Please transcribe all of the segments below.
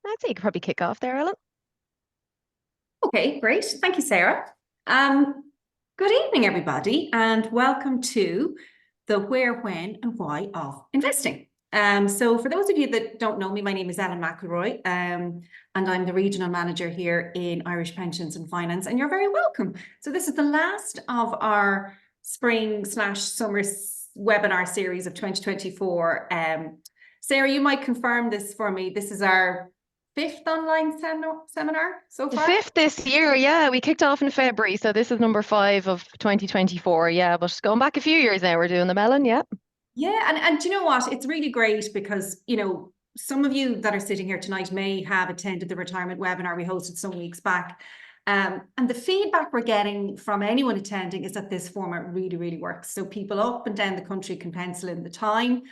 I'd say you could probably kick off there, Ellen. Okay, great. Thank you, Sarah. Good evening, everybody, and welcome to the where, when, and why of investing. So for those of you that don't know me, my name is Ellen McElroy, and I'm the regional manager here in Irish Pensions and Finance, and you're very welcome. So this is the last of our spring/summer webinar series of 2024. Sarah, you might confirm this for me. This is our fifth online seminar so The far. fifth this year, yeah. We kicked off in February, so this is number 5 of 2024, yeah. But going back a few years now, we're doing the Ellen, yeah. Yeah, and do you know what? It's really great because, some of you that are sitting here tonight may have attended the retirement webinar we hosted some weeks back. And the feedback we're getting from anyone attending is that this format really, really works. So people up and down the country can pencil in the time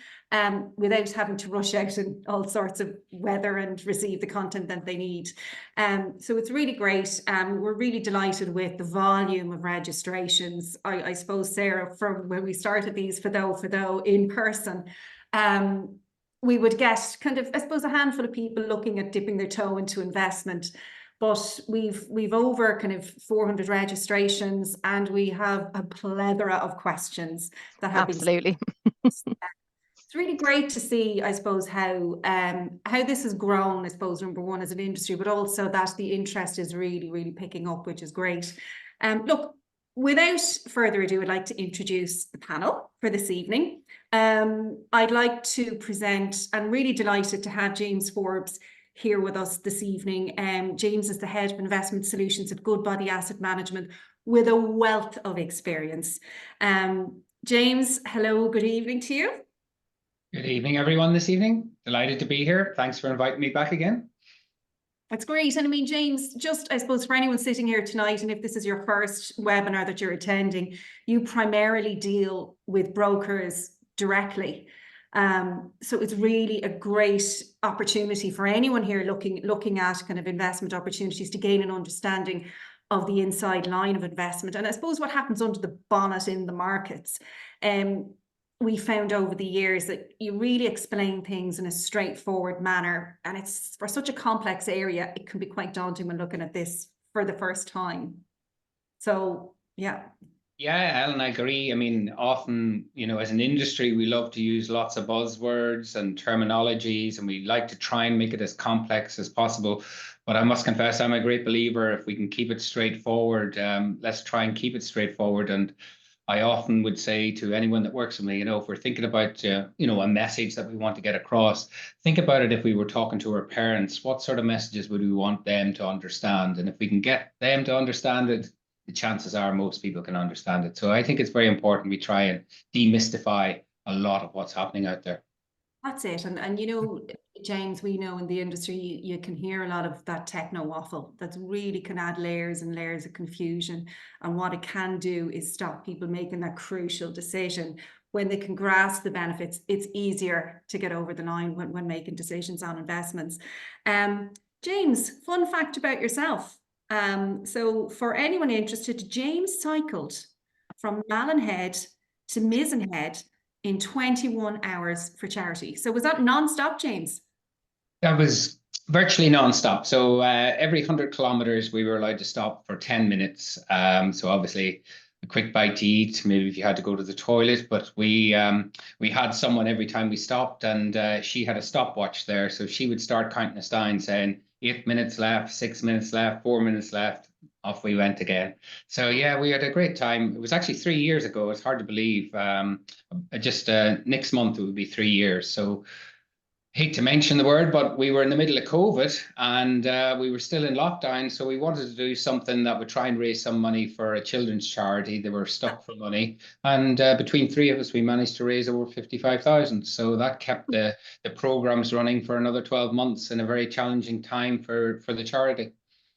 without having to rush out in all sorts of weather and receive the content that they need. So it's really great. We're really delighted with the volume of registrations. I suppose, Sarah, from when we started these for though in person, we would get kind of, I suppose, a handful of people looking at dipping their toe into investment. But we've over kind of 400 registrations, and we have a plethora of questions that have Absolutely. It's really great to see, I suppose, how this has grown, I suppose, number one, as an industry, but also that the interest is really, really picking up, which is great. Look, without further ado, I'd like to introduce the panel for this evening. I'd like to present, I'm really delighted to have James Forbes here with us this evening. James is the Head of Investment Solutions at Goodbody Asset Management with a wealth of experience. James, hello, good evening to you. Good evening, everyone, this evening. Delighted to be here. Thanks for inviting me back again. That's great. And I mean, James, just I suppose for anyone sitting here tonight, and if this is your first webinar that you're attending, you primarily deal with brokers directly. So it's really a great opportunity for anyone here looking at kind of investment opportunities to gain an understanding of the inside line of investment. And I suppose what happens under the bonnet in the markets. We found over the years that you really explain things in a straightforward manner. And it's for such a complex area, it can be quite daunting when looking at this for the first time. So, yeah. Yeah, Alan, I agree. I mean, often, as an industry, we love to use lots of buzzwords and terminologies, and we like to try and make it as complex as possible. But I must confess, I'm a great believer if we can keep it straightforward, let's try and keep it straightforward. And I often would say to anyone that works with me, if we're thinking about, a message that we want to get across, think about it if we were talking to our parents, what sort of messages would we want them to understand? And if we can get them to understand it, the chances are most people can understand it. So I think it's very important we try and demystify a lot of what's happening out there. That's it. And James, we know in the industry, you can hear a lot of that techno waffle that really can add layers and layers of confusion. And what it can do is stop people making that crucial decision. When they can grasp the benefits, it's easier to get over the line when making decisions on investments. James, fun fact about yourself. So for anyone interested, James cycled from Mallinhead to Mizenhead in 21 hours for charity. So was that non-stop, James? That was virtually non-stop. So every 100 kilometers, we were allowed to stop for 10 minutes. So obviously a quick bite to eat, maybe if you had to go to the toilet, but we had someone every time we stopped, and she had a stopwatch there. So she would start counting us down saying 8 minutes left, 6 minutes left, 4 minutes left. Off we went again. So yeah, we had a great time. It was actually 3 years ago. It's hard to believe. Just next month it would be 3 years. So hate to mention the word, but we were in the middle of COVID, and we were still in lockdown. So we wanted to do something that would try and raise some money for a children's charity. They were stuck for money. And between three of us, we managed to raise over 55,000. So that kept the programs running for another 12 months in a very challenging time for the charity.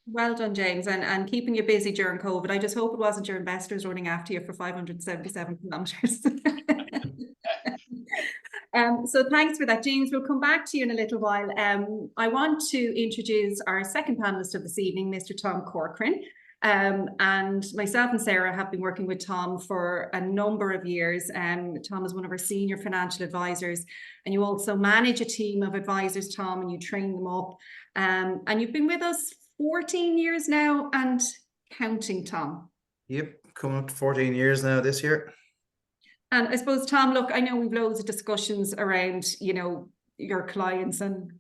Well done, James, and keeping you busy during COVID. I just hope it wasn't your investors running after you for 577 kilometers. So thanks for that, James. We'll come back to you in a little while. I want to introduce our second panelist of this evening, Mr. Tom Corcoran. And myself and Sarah have been working with Tom for a number of years. Tom is one of our senior financial advisors, and you also manage a team of advisors, Tom, and you train them up. And you've been with us 14 years now and counting, Tom. Yep, coming up to 14 years now this year. And I suppose, Tom, look, I know we've loads of discussions around, you know, your clients, and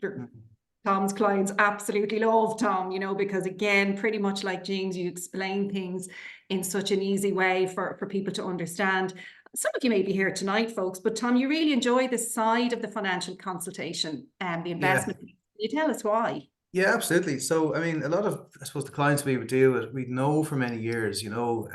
Tom's clients absolutely love Tom, you know, because again, pretty much like James, you explain things in such an easy way for people to understand. Some of you may be here tonight, folks, but Tom, you really enjoy this side of the financial consultation and the investment. Can you tell us why? Yeah, absolutely. So, I mean, a lot of, I suppose, the clients we would deal with, we know for many years, you know,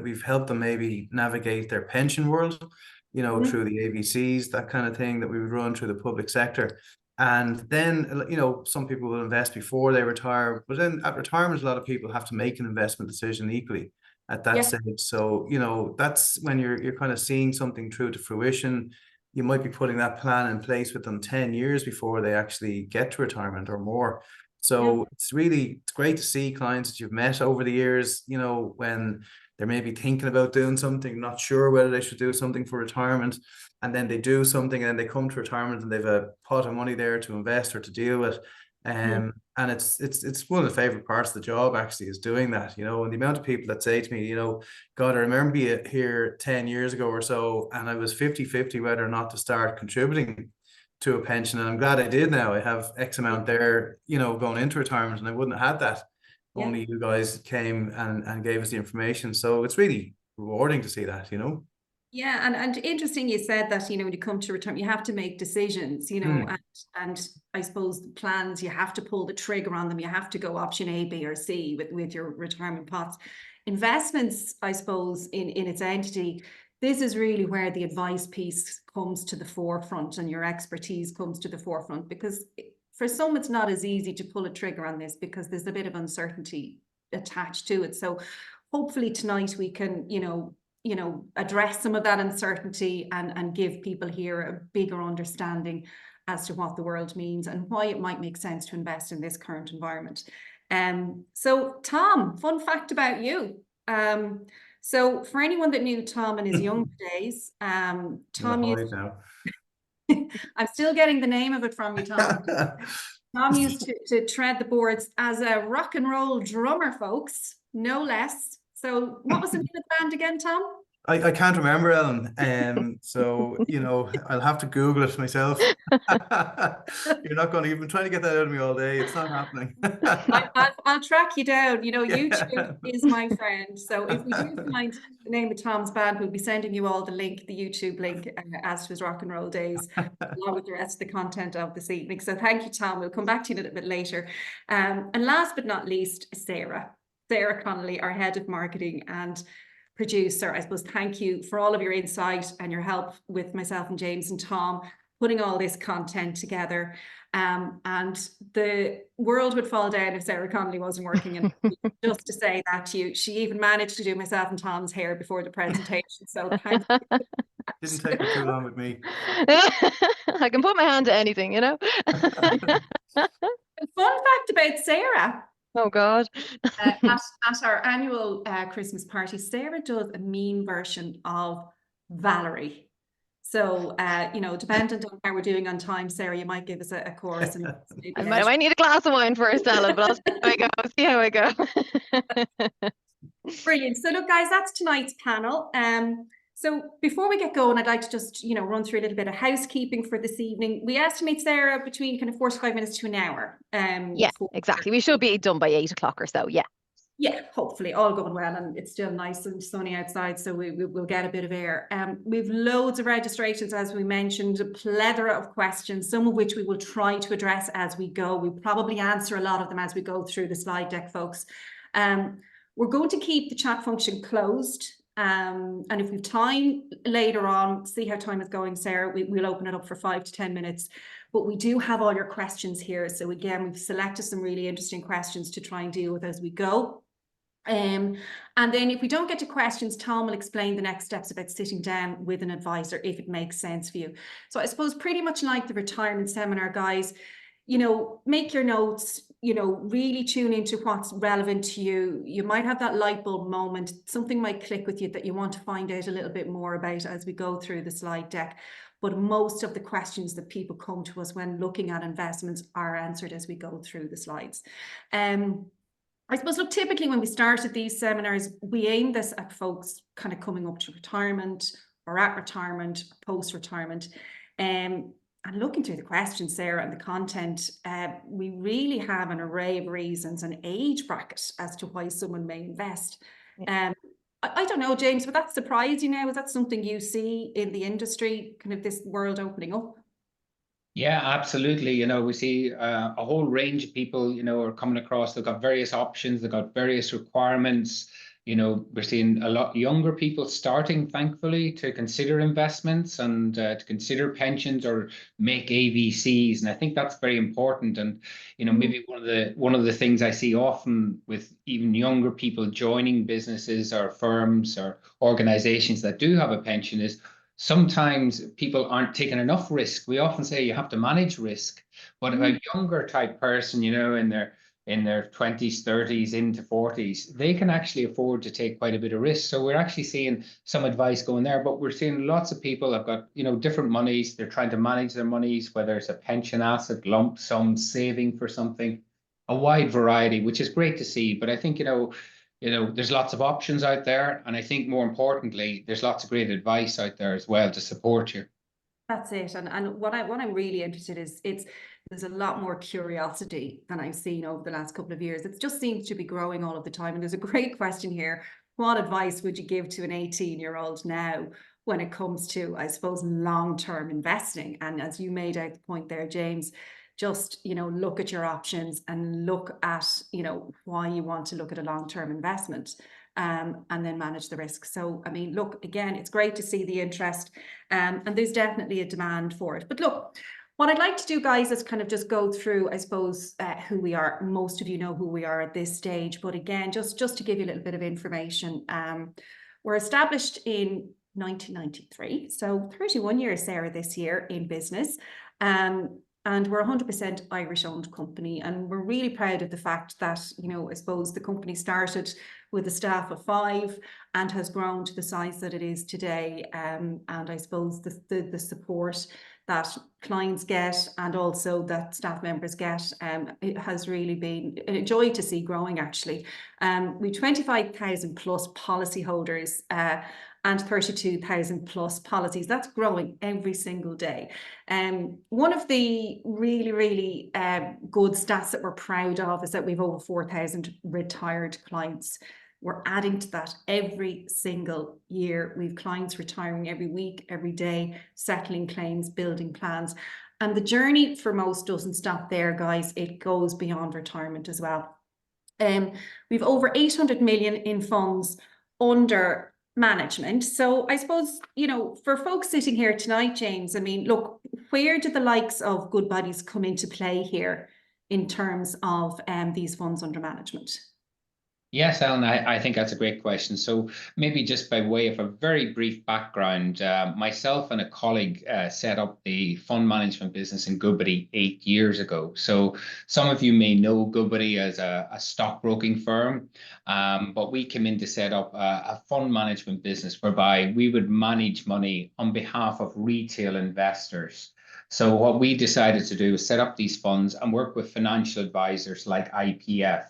we've helped them maybe navigate their pension world, you know, through the ABCs, that kind of thing that we would run through the public sector. And then, you know, some people will invest before they retire, but then at retirement, a lot of people have to make an investment decision equally at that stage. So, you know, that's when you're kind of seeing something through to fruition. You might be putting that plan in place with them 10 years before they actually get to retirement or more. So it's great to see clients that you've met over the years, you know, when they're maybe thinking about doing something, not sure whether they should do something for retirement, and then they do something and then they come to retirement and they've a pot of money there to invest or to deal with. And it's one of the favorite parts of the job, actually, is doing that, you know. And the amount of people that say to me, you know, God, I remember you here 10 years ago or so, and I was 50-50 whether or not to start contributing to a pension, and I'm glad I did now. I have X amount there, you know, going into retirement, and I wouldn't have had that. Only you guys came and gave us the information. So it's really rewarding to see that, you know. Yeah, and interesting you said that, you know, when you come to retirement, you have to make decisions, you know, and I suppose the plans, you have to pull the trigger on them. You have to go option A, B, or C with your retirement pots. Investments, I suppose, in its entity, this is really where the advice piece comes to the forefront and your expertise comes to the forefront, because for some, it's not as easy to pull a trigger on this because there's a bit of uncertainty attached to it. So hopefully tonight we can, you know, address some of that uncertainty and give people here a bigger understanding as to what the world means and why it might make sense to invest in this current environment. So Tom, fun fact about you. So for anyone that knew Tom in his younger days, Tom used I'm still getting the name of it from you, Tom. Tom used to tread the boards as a rock and roll drummer, folks, no less. So what was the name of the band again, Tom? I can't remember, Ellen. So, you know, I'll have to Google it myself. You're not going to, you've been trying to get that out of me all day. It's not happening. I'll track you down. You know, YouTube is my friend. So if we do find the name of Tom's band, we'll be sending you all the link, the YouTube link, as to his rock and roll days, along with the rest of the content of this evening. So thank you, Tom. We'll come back to you a little bit later. And last but not least, Sarah Connolly, our head of marketing and producer. I suppose thank you for all of your insight and your help with myself and James and Tom putting all this content together. And the world would fall down if Sarah Connolly wasn't working. And just to say that to you, she even managed to do myself and Tom's hair before the presentation. So thank you. Didn't take her too long with me. I can put my hand to anything, you know. Fun fact about Sarah. Oh God. At our annual Christmas party, Sarah does a mean version of Valerie. So, you know, dependent on how we're doing on time, Sarah, you might give us a course. And I might need a glass of wine first, Ellen, but I'll see how I go. Brilliant. So look, guys, that's tonight's panel. So before we get going, I'd like to just, you know, run through a little bit of housekeeping for this evening. We estimate, Sarah, between kind of 45 minutes to an hour. Yeah, exactly. We should be done by 8 o'clock or so. Yeah. Yeah, hopefully all going well, and it's still nice and sunny outside, so we'll get a bit of air. We've loads of registrations, as we mentioned, a plethora of questions, some of which we will try to address as we go. We'll probably answer a lot of them as we go through the slide deck, folks. We're going to keep the chat function closed. And if we've time later on, see how time is going, Sarah, we'll open it up for 5 to 10 minutes. But we do have all your questions here. So again, we've selected some really interesting questions to try and deal with as we go. And then if we don't get to questions, Tom will explain the next steps about sitting down with an advisor if it makes sense for you. So I suppose pretty much like the retirement seminar, guys, you know, make your notes, you know, really tune into what's relevant to you. You might have that light bulb moment, something might click with you that you want to find out a little bit more about as we go through the slide deck. But most of the questions that people come to us when looking at investments are answered as we go through the slides. I suppose, look, typically when we started these seminars, we aim this at folks kind of coming up to retirement or at retirement, post-retirement. And looking through the questions, Sarah, and the content, we really have an array of reasons and age bracket as to why someone may invest. I don't know, James, would that surprise you now? Is that something you see in the industry, kind of this world opening up? Yeah, absolutely. You know, we see a whole range of people, you know, are coming across. They've got various options. They've got various requirements. You know, we're seeing a lot younger people starting, thankfully, to consider investments and to consider pensions or make AVCs. And I think that's very important. And, you know, maybe one of the things I see often with even younger people joining businesses or firms or organizations that do have a pension is sometimes people aren't taking enough risk. We often say you have to manage risk, but if a younger type person, you know, in their 20s, 30s, into 40s, they can actually afford to take quite a bit of risk. So we're actually seeing some advice going there, but we're seeing lots of people have got, you know, different monies. They're trying to manage their monies, whether it's a pension asset, lump sum, saving for something, a wide variety, which is great to see. But I think, you know, there's lots of options out there. And I think more importantly, there's lots of great advice out there as well to support you. That's it. And what I'm really interested in is there's a lot more curiosity than I've seen over the last couple of years. It just seems to be growing all of the time. And there's a great question here. What advice would you give to an 18-year-old now when it comes to, I suppose, long-term investing? And as you made out the point there, James, just, you know, look at your options and look at, you know, why you want to look at a long-term investment. And then manage the risk. So, I mean, look, again, it's great to see the interest, and there's definitely a demand for it. But look, what I'd like to do, guys, is kind of just go through, I suppose, who we are. Most of you know who we are at this stage, but again, just to give you a little bit of information, we're established in 1993, so 31 years, Sarah, this year in business. And we're a 100% Irish owned company. And we're really proud of the fact that, you know, I suppose the company started with a staff of 5 and has grown to the size that it is today. And I suppose the support that clients get and also that staff members get, it has really been a joy to see growing, actually. We 25,000 plus policyholders, and 32,000 plus policies. That's growing every single day. One of the really good stats that we're proud of is that we've over 4,000 retired clients. We're adding to that every single year. We've clients retiring every week, every day, settling claims, building plans. And the journey for most doesn't stop there, guys. It goes beyond retirement as well. We've over 800 million in funds under management. So I suppose, you know, for folks sitting here tonight, James, I mean, look, where do the likes of Goodbody come into play here in terms of these funds under management? Yes, Alan, I think that's a great question. So maybe just by way of a very brief background, myself and a colleague set up the fund management business in Goodbody 8 years ago. So some of you may know Goodbody as a stockbroking firm, but we came in to set up a fund management business whereby we would manage money on behalf of retail investors. So what we decided to do was set up these funds and work with financial advisors like IPF.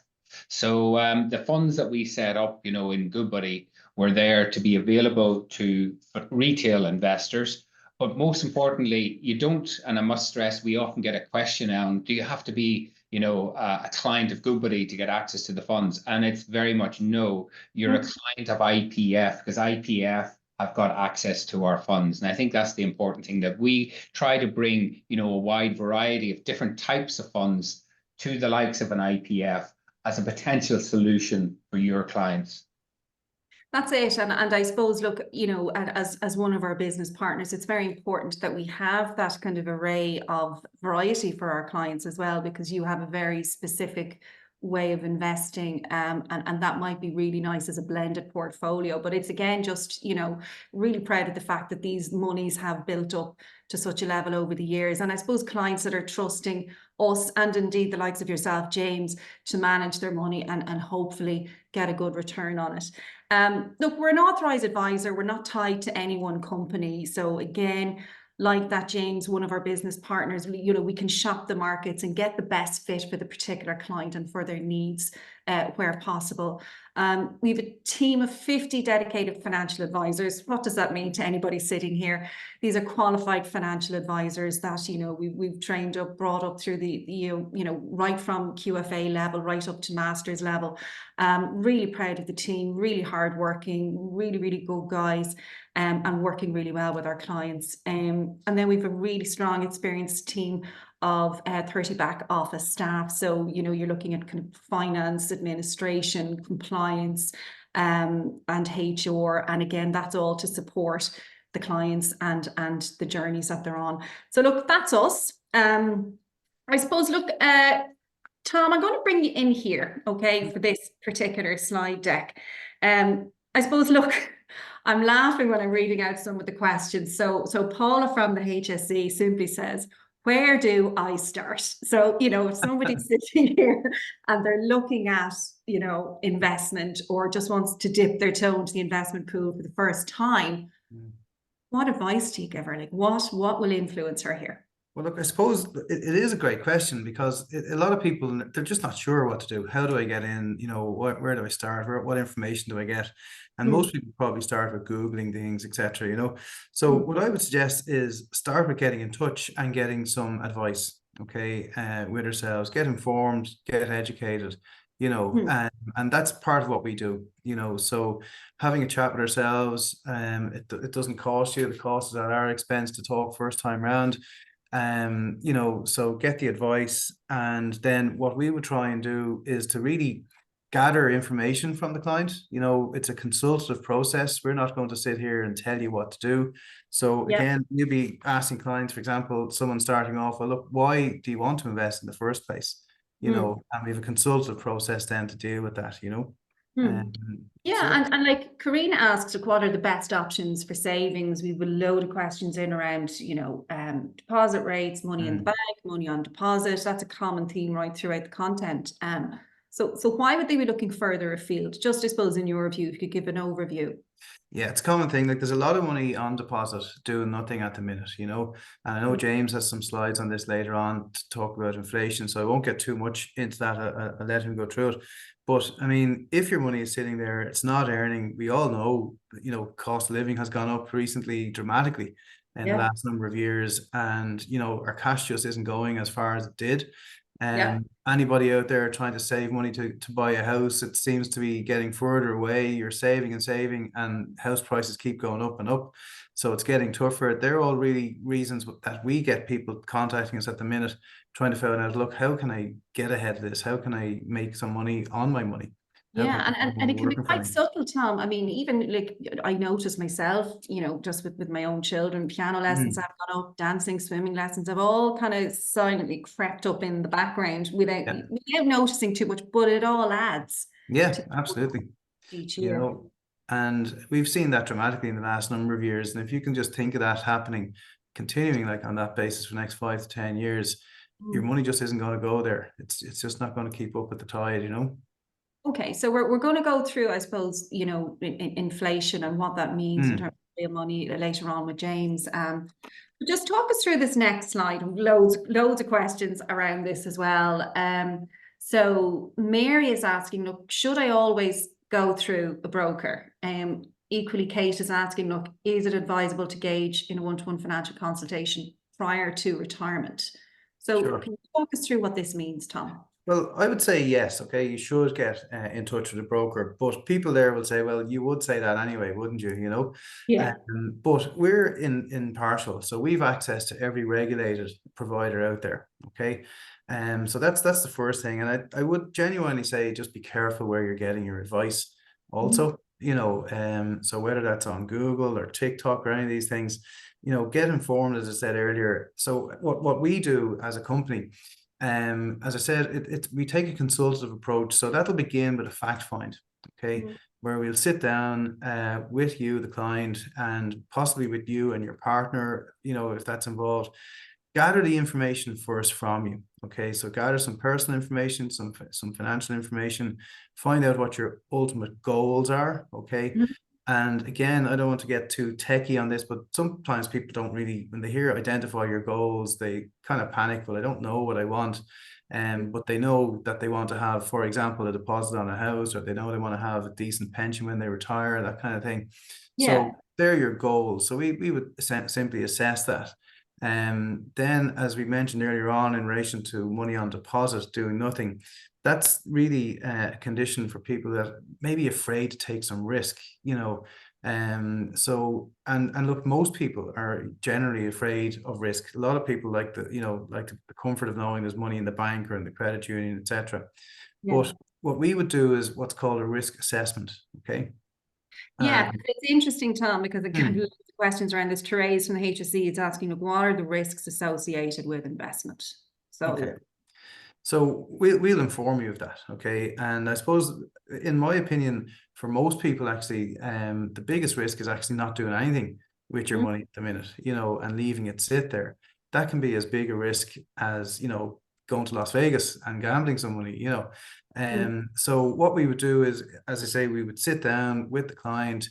So the funds that we set up, you know, in Goodbody were there to be available to retail investors. But most importantly, you don't, and I must stress, we often get a question on, do you have to be, you know, a client of Goodbody to get access to the funds? And it's very much no, you're a client of IPF because IPF have got access to our funds. And I think that's the important thing, that we try to bring, you know, a wide variety of different types of funds to the likes of an IPF as a potential solution for your clients. That's it. And I suppose, look, you know, as one of our business partners, it's very important that we have that kind of array of variety for our clients as well, because you have a very specific way of investing, and that might be really nice as a blended portfolio. But it's again just, you know, really proud of the fact that these monies have built up to such a level over the years. And I suppose clients that are trusting us, and indeed the likes of yourself, James, to manage their money and hopefully get a good return on it. Look, we're an authorized advisor. We're not tied to any one company. So again, like that, James, one of our business partners, you know, we can shop the markets and get the best fit for the particular client and for their needs where possible. We have a team of 50 dedicated financial advisors. What does that mean to anybody sitting here? These are qualified financial advisors that, you know, we've trained up, brought up through the you know, right from QFA level, right up to master's level. Really proud of the team, really hardworking, really, really good guys. And working really well with our clients. And then we have a really strong, experienced team of 30 back office staff. So, you know, you're looking at kind of finance, administration, compliance, and HR. And again, that's all to support the clients and the journeys that they're on. So look, that's us. I suppose, look, Tom, I'm going to bring you in here, okay, for this particular slide deck. I suppose, look, I'm laughing when I'm reading out some of the questions. So Paula from the HSE simply says, where do I start? So, you know, if somebody's sitting here and they're looking at, you know, investment or just wants to dip their toe into the investment pool for the first time, what advice do you give her? Like, what will influence her here? Well, look, I suppose it is a great question, because a lot of people, they're just not sure what to do. How do I get in? You know, where do I start? What information do I get? And most people probably start with Googling things, etc. You know, so what I would suggest is start with getting in touch and getting some advice, okay, with ourselves. Get informed, get educated, you know, and that's part of what we do, you know. So having a chat with ourselves, it doesn't cost you. The cost is at our expense to talk first time round. You know, so get the advice, and then what we would try and do is to really gather information from the client. You know, it's a consultative process. We're not going to sit here and tell you what to do. So again, you'll be asking clients, for example, someone starting off, well, look, why do you want to invest in the first place? You know, and we have a consultative process then to deal with that, you know. Yeah, and like Karina asks, like, what are the best options for savings? We have a load of questions in around, you know, deposit rates, money in the bank, money on deposit. That's a common theme right throughout the content. So why would they be looking further afield? Just, I suppose, in your view, if you could give an overview. Yeah, it's a common thing. Like, there's a lot of money on deposit doing nothing at the minute, you know. And I know James has some slides on this later on to talk about inflation, so I won't get too much into that. I'll let him go through it. But I mean, if your money is sitting there, it's not earning. We all know, you know, cost of living has gone up recently dramatically in the last number of years, and you know, our cash just isn't going as far as it did. Anybody out there trying to save money to buy a house, it seems to be getting further away. You're saving and saving, and house prices keep going up and up. So it's getting tougher. They're all really reasons that we get people contacting us at the minute, trying to find out, look, how can I get ahead of this? How can I make some money on my money? Yeah, and it can be quite subtle, Tom. I mean, even like I noticed myself, you know, just with my own children, piano lessons have gone up, dancing, swimming lessons have all kind of silently crept up in the background without noticing too much, but it all adds. Yeah, absolutely. Each year. You know, and we've seen that dramatically in the last number of years. And if you can just think of that happening, continuing like on that basis for the next 5 to 10 years, your money just isn't going to go there. It's just not going to keep up with the tide, you know. Okay, so we're going to go through, I suppose, you know, inflation and what that means in terms of real money later on with James. Just talk us through this next slide. Loads of questions around this as well. So Mary is asking, look, should I always go through a broker? Equally, Kate is asking, look, is it advisable to engage in a one-to-one financial consultation prior to retirement? So can you talk us through what this means, Tom? Well, I would say yes. Okay, you should get in touch with a broker, but people there will say, well, you would say that anyway, wouldn't you? You know, but we're impartial, so we've access to every regulated provider out there. Okay, so that's the first thing, and I would genuinely say just be careful where you're getting your advice. Also, you know, so whether that's on Google or TikTok or any of these things, you know, get informed, as I said earlier. So what we do as a company. As I said, we take a consultative approach, so that'll begin with a fact find, okay, where we'll sit down with you, the client, and possibly with you and your partner, you know, if that's involved. Gather the information first from you, okay? So gather some personal information, some financial information, find out what your ultimate goals are, okay? And again, I don't want to get too techie on this, but sometimes people don't really, when they hear identify your goals, they kind of panic. Well, I don't know what I want. But they know that they want to have, for example, a deposit on a house, or they know they want to have a decent pension when they retire, that kind of thing. Yeah. So they're your goals. So we would simply assess that. Then, as we mentioned earlier on, in relation to money on deposit, doing nothing, that's really a condition for people that may be afraid to take some risk, you know. So look, most people are generally afraid of risk. A lot of people like the comfort of knowing there's money in the bank or in the credit union, etc. But what we would do is what's called a risk assessment, okay? Yeah, it's interesting, Tom, because again, lots of questions around this. Therese from the HSE is asking, like, what are the risks associated with investment? So, okay. So we'll inform you of that, okay? And I suppose, in my opinion, for most people, actually, the biggest risk is actually not doing anything with your money at the minute, you know, and leaving it sit there. That can be as big a risk as, you know, going to Las Vegas and gambling some money, you know. So what we would do is, as I say, we would sit down with the client,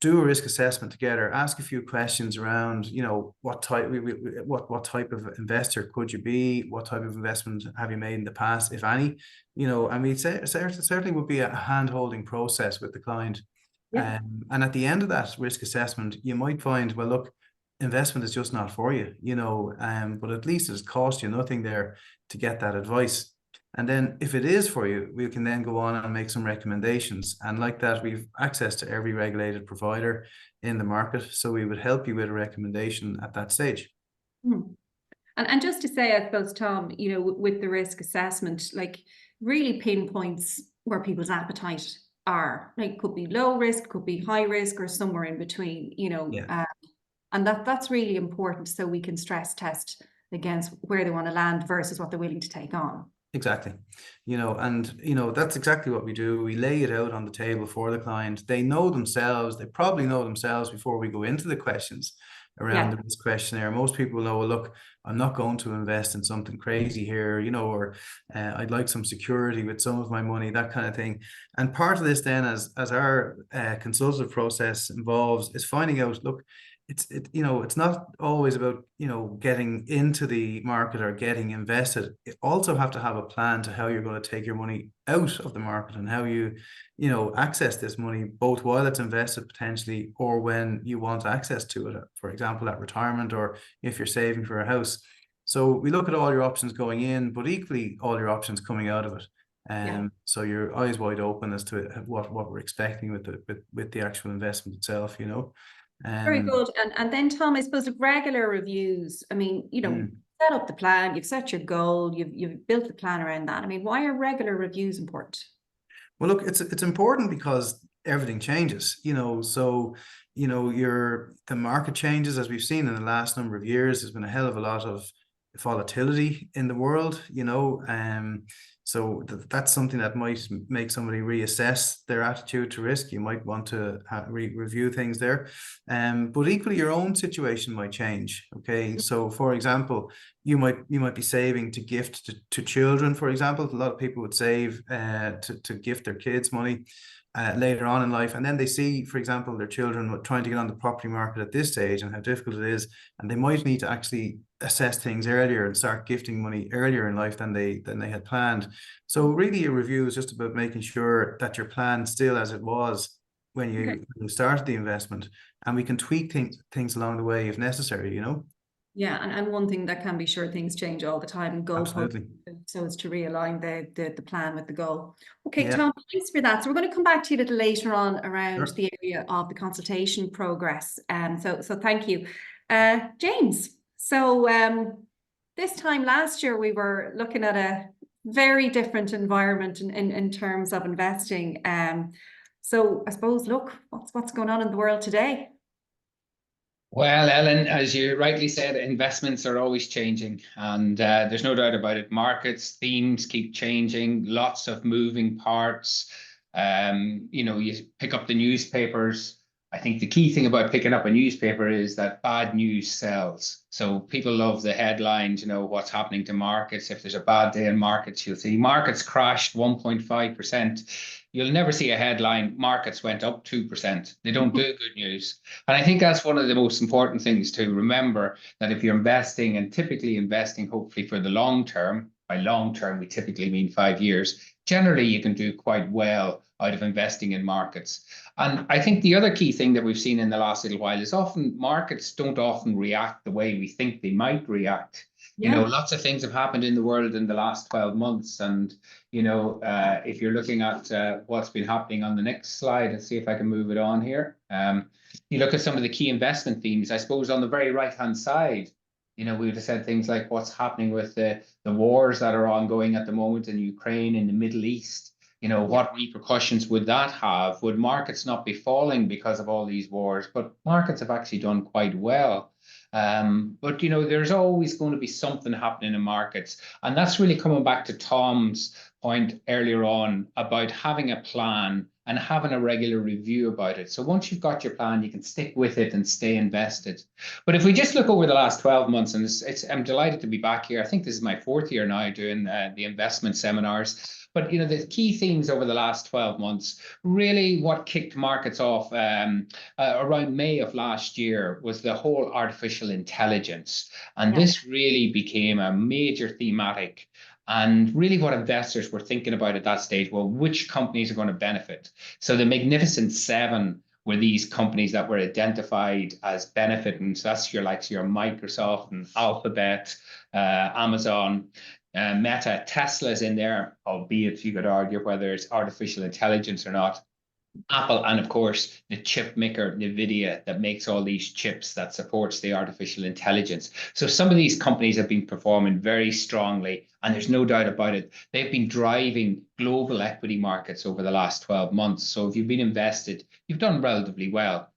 do a risk assessment together, ask a few questions around, you know, what type of investor could you be, what type of investment have you made in the past, if any, you know. And we say certainly would be a hand-holding process with the client. And at the end of that risk assessment, you might find, well, look, investment is just not for you, you know, but at least it's cost you nothing there to get that advice. And then if it is for you, we can then go on and make some recommendations. And like that, we've access to every regulated provider in the market. So we would help you with a recommendation at that stage. And just to say, I suppose, Tom, you know, with the risk assessment, like, really pinpoints where people's appetite are. Like, could be low risk, could be high risk, or somewhere in between, you know. And that's really important, so we can stress test against where they want to land versus what they're willing to take on. Exactly. You know, and, you know, that's exactly what we do. We lay it out on the table for the client. They know themselves. They probably know themselves before we go into the questions around the risk questionnaire. Most people know, well, look, I'm not going to invest in something crazy here, you know, or I'd like some security with some of my money, that kind of thing. And part of this then, as our consultative process involves, is finding out, look, you know, it's not always about, you know, getting into the market or getting invested. You also have to have a plan to how you're going to take your money out of the market, and how you know, access this money, both while it's invested potentially, or when you want access to it, for example, at retirement, or if you're saving for a house. So we look at all your options going in, but equally all your options coming out of it. So your eyes wide open as to what we're expecting with the actual investment itself, you know. Very good. And then, Tom, I suppose, the regular reviews, I mean, you know, set up the plan, you've set your goal, you've built the plan around that. I mean, why are regular reviews important? Well, look, it's important because everything changes, you know. So, you know, the market changes, as we've seen in the last number of years. There's been a hell of a lot of volatility in the world, you know. So that's something that might make somebody reassess their attitude to risk. You might want to review things there. But equally, your own situation might change. Okay, so for example, you might be saving to gift to children. For example, a lot of people would save to gift their kids money later on in life, and then they see, for example, their children trying to get on the property market at this stage and how difficult it is, and they might need to actually assess things earlier and start gifting money earlier in life than they had planned. So really, a review is just about making sure that your plan still as it was when you started the investment, and we can tweak things along the way if necessary, you know. Yeah, and one thing that can be sure, things change all the time, and goal posts, so as to realign the plan with the goal. Okay, Tom, thanks for that. So we're going to come back to you a little later on around the area of the consultation progress. So thank you. James, so this time last year we were looking at a very different environment in terms of investing. So I suppose, look, what's going on in the world today? Well, Ellen, as you rightly said, investments are always changing, and there's no doubt about it. Markets, themes keep changing, lots of moving parts. You pick up the newspapers. I think the key thing about picking up a newspaper is that bad news sells. So people love the headlines, what's happening to markets. If there's a bad day in markets, you'll see markets crashed 1.5%. You'll never see a headline, markets went up 2%. They don't do good news. And I think that's one of the most important things to remember, that if you're investing, and typically investing hopefully for the long term, by long term, we typically mean 5 years, generally you can do quite well out of investing in markets. And I think the other key thing that we've seen in the last little while is often markets don't often react the way we think they might react. Lots of things have happened in the world in the last 12 months. And, if you're looking at what's been happening on the next slide, and see if I can move it on here. You look at some of the key investment themes, I suppose on the very right-hand side, we would have said things like what's happening with the wars that are ongoing at the moment in Ukraine, in the Middle East. What repercussions would that have? Would markets not be falling because of all these wars? But markets have actually done quite well. But there's always going to be something happening in markets. And that's really coming back to Tom's point earlier on about having a plan and having a regular review about it. So once you've got your plan, you can stick with it and stay invested. But if we just look over the last 12 months, and I'm delighted to be back here. I think this is my 4th year now doing the investment seminars. But the key themes over the last 12 months, really what kicked markets off around May of last year was the whole artificial intelligence. And this really became a major thematic. And really what investors were thinking about at that stage, well, which companies are going to benefit? So the Magnificent Seven were these companies that were identified as benefiting. So that's your Microsoft and Alphabet, Amazon, Meta. Tesla's in there, albeit you could argue whether it's artificial intelligence or not. Apple, and of course the chip maker Nvidia that makes all these chips that supports the artificial intelligence. So some of these companies have been performing very strongly, and there's no doubt about it, they've been driving global equity markets over the last 12 months. So if you've been invested, you've done relatively well.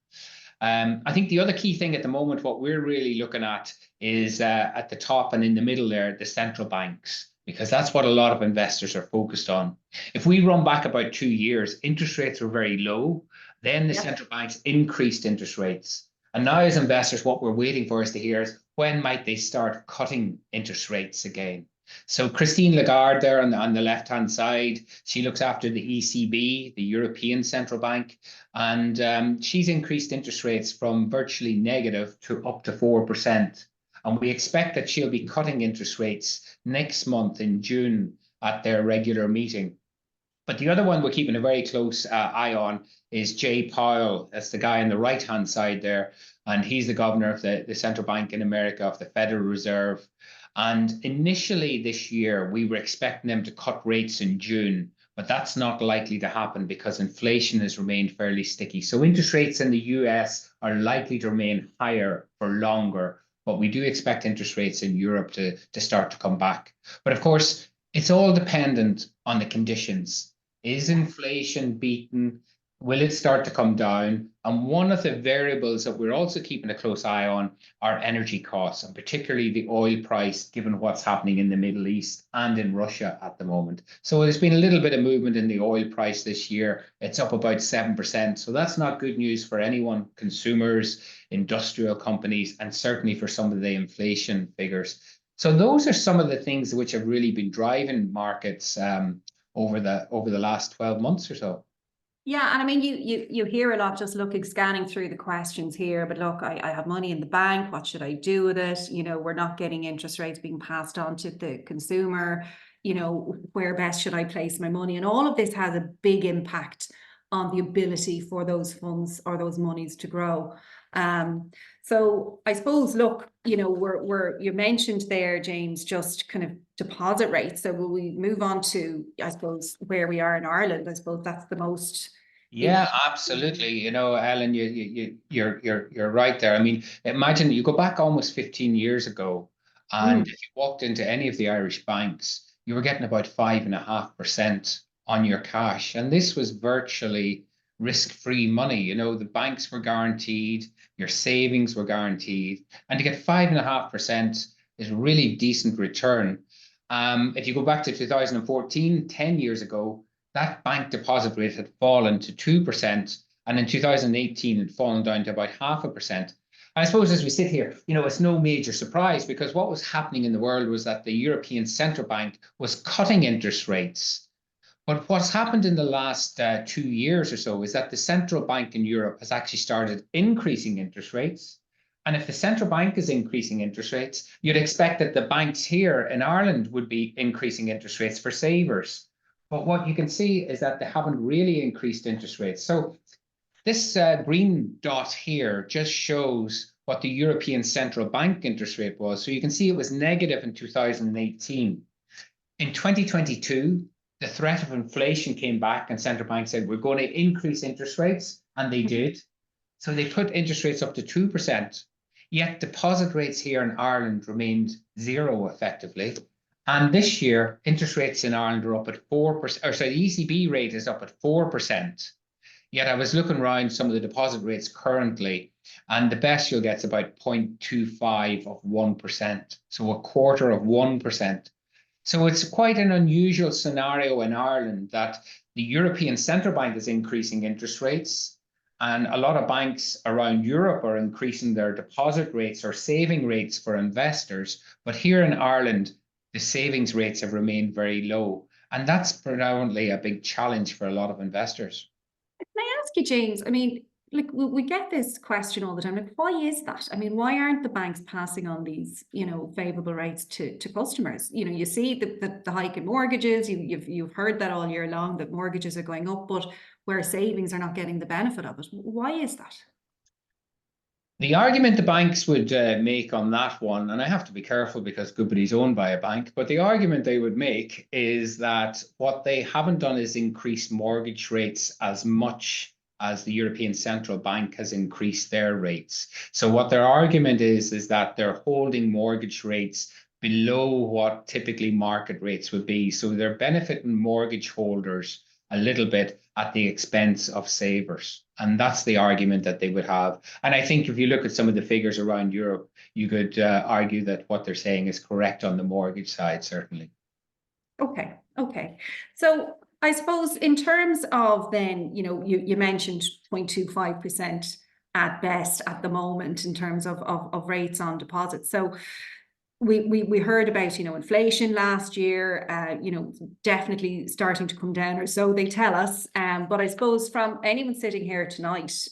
I think the other key thing at the moment, what we're really looking at is at the top and in the middle there, the central banks, because that's what a lot of investors are focused on. If we run back about 2 years, interest rates were very low. Then the central banks increased interest rates. And now as investors, what we're waiting for is to hear is when might they start cutting interest rates again? So Christine Lagarde there on the left-hand side, she looks after the ECB, the European Central Bank, and she's increased interest rates from virtually negative to up to 4%. And we expect that she'll be cutting interest rates next month in June at their regular meeting. But the other one we're keeping a very close eye on is Jay Powell. That's the guy on the right-hand side there. And he's the governor of the central bank in America, of the Federal Reserve. And initially this year, we were expecting them to cut rates in June, but that's not likely to happen because inflation has remained fairly sticky. So interest rates in the US are likely to remain higher for longer, but we do expect interest rates in Europe to start to come back. But of course, it's all dependent on the conditions. Is inflation beaten? Will it start to come down? And one of the variables that we're also keeping a close eye on are energy costs, and particularly the oil price, given what's happening in the Middle East and in Russia at the moment. So there's been a little bit of movement in the oil price this year. It's up about 7%. So that's not good news for anyone, consumers, industrial companies, and certainly for some of the inflation figures. So those are some of the things which have really been driving markets over the last 12 months or so. Yeah, and I mean, you hear a lot just scanning through the questions here, but look, I have money in the bank. What should I do with it? We're not getting interest rates being passed on to the consumer. Where best should I place my money? And all of this has a big impact on the ability for those funds or those monies to grow. So I suppose, look, you mentioned there, James, just kind of deposit rates. So will we move on to, I suppose, where we are in Ireland? I suppose that's the most. Yeah, absolutely. Ellen, you're right there. I mean, imagine you go back almost 15 years ago, and if you walked into any of the Irish banks, you were getting about 5.5% on your cash. And this was virtually risk-free money. You know, the banks were guaranteed, your savings were guaranteed, and to get 5.5% is really decent return. If you go back to 2014, 10 years ago, that bank deposit rate had fallen to 2%, and in 2018 it had fallen down to about 0.5%. I suppose as we sit here, you know, it's no major surprise, because what was happening in the world was that the European Central Bank was cutting interest rates. But what's happened in the last 2 years or so is that the central bank in Europe has actually started increasing interest rates. And if the central bank is increasing interest rates, you'd expect that the banks here in Ireland would be increasing interest rates for savers. But what you can see is that they haven't really increased interest rates. So this green dot here just shows what the European Central Bank interest rate was. So you can see it was negative in 2018. In 2022, the threat of inflation came back and central banks said, we're going to increase interest rates. And they did. So they put interest rates up to 2%. Yet deposit rates here in Ireland remained zero effectively. And this year, interest rates in Ireland are up at 4%, or sorry, the ECB rate is up at 4%. Yet I was looking around some of the deposit rates currently, and the best you'll get is about 0.25 of 1%. So a quarter of 1%. So it's quite an unusual scenario in Ireland that the European Central Bank is increasing interest rates, and a lot of banks around Europe are increasing their deposit rates or saving rates for investors. But here in Ireland, the savings rates have remained very low. And that's predominantly a big challenge for a lot of investors. Can I ask you, James? I mean, like we get this question all the time. Like, why is that? I mean, why aren't the banks passing on these, you know, favorable rates to customers? You know, you see the hike in mortgages. You've heard that all year long, that mortgages are going up, but where savings are not getting the benefit of it. Why is that? The argument the banks would make on that one, and I have to be careful because Goodbody's owned by a bank, but the argument they would make is that what they haven't done is increase mortgage rates as much as the European Central Bank has increased their rates. So what their argument is that they're holding mortgage rates below what typically market rates would be. So they're benefiting mortgage holders a little bit at the expense of savers. And that's the argument that they would have. And I think if you look at some of the figures around Europe, you could argue that what they're saying is correct on the mortgage side, certainly. Okay. So I suppose in terms of then, you know, you mentioned 0.25% at best at the moment in terms of rates on deposits. So we heard about, you know, inflation last year, you know, definitely starting to come down, or so they tell us. But I suppose from anyone sitting here tonight,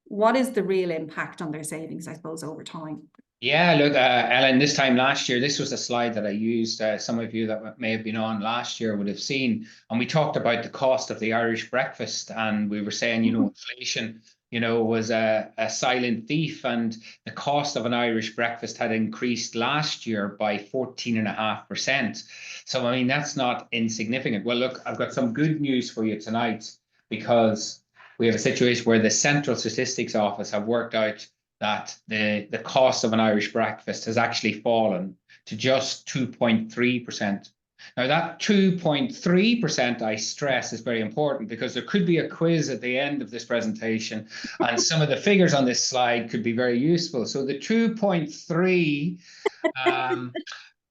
what is the real impact on their savings, I suppose, over time? Yeah, look, Ellen, this time last year, this was a slide that I used. Some of you that may have been on last year would have seen. And we talked about the cost of the Irish breakfast. And we were saying, you know, inflation, you know, was a silent thief. And the cost of an Irish breakfast had increased last year by 14.5%. So, I mean, that's not insignificant. Well, look, I've got some good news for you tonight, because we have a situation where the Central Statistics Office have worked out that the cost of an Irish breakfast has actually fallen to just 2.3%. Now, that 2.3%, I stress, is very important, because there could be a quiz at the end of this presentation, and some of the figures on this slide could be very useful. So the 2.3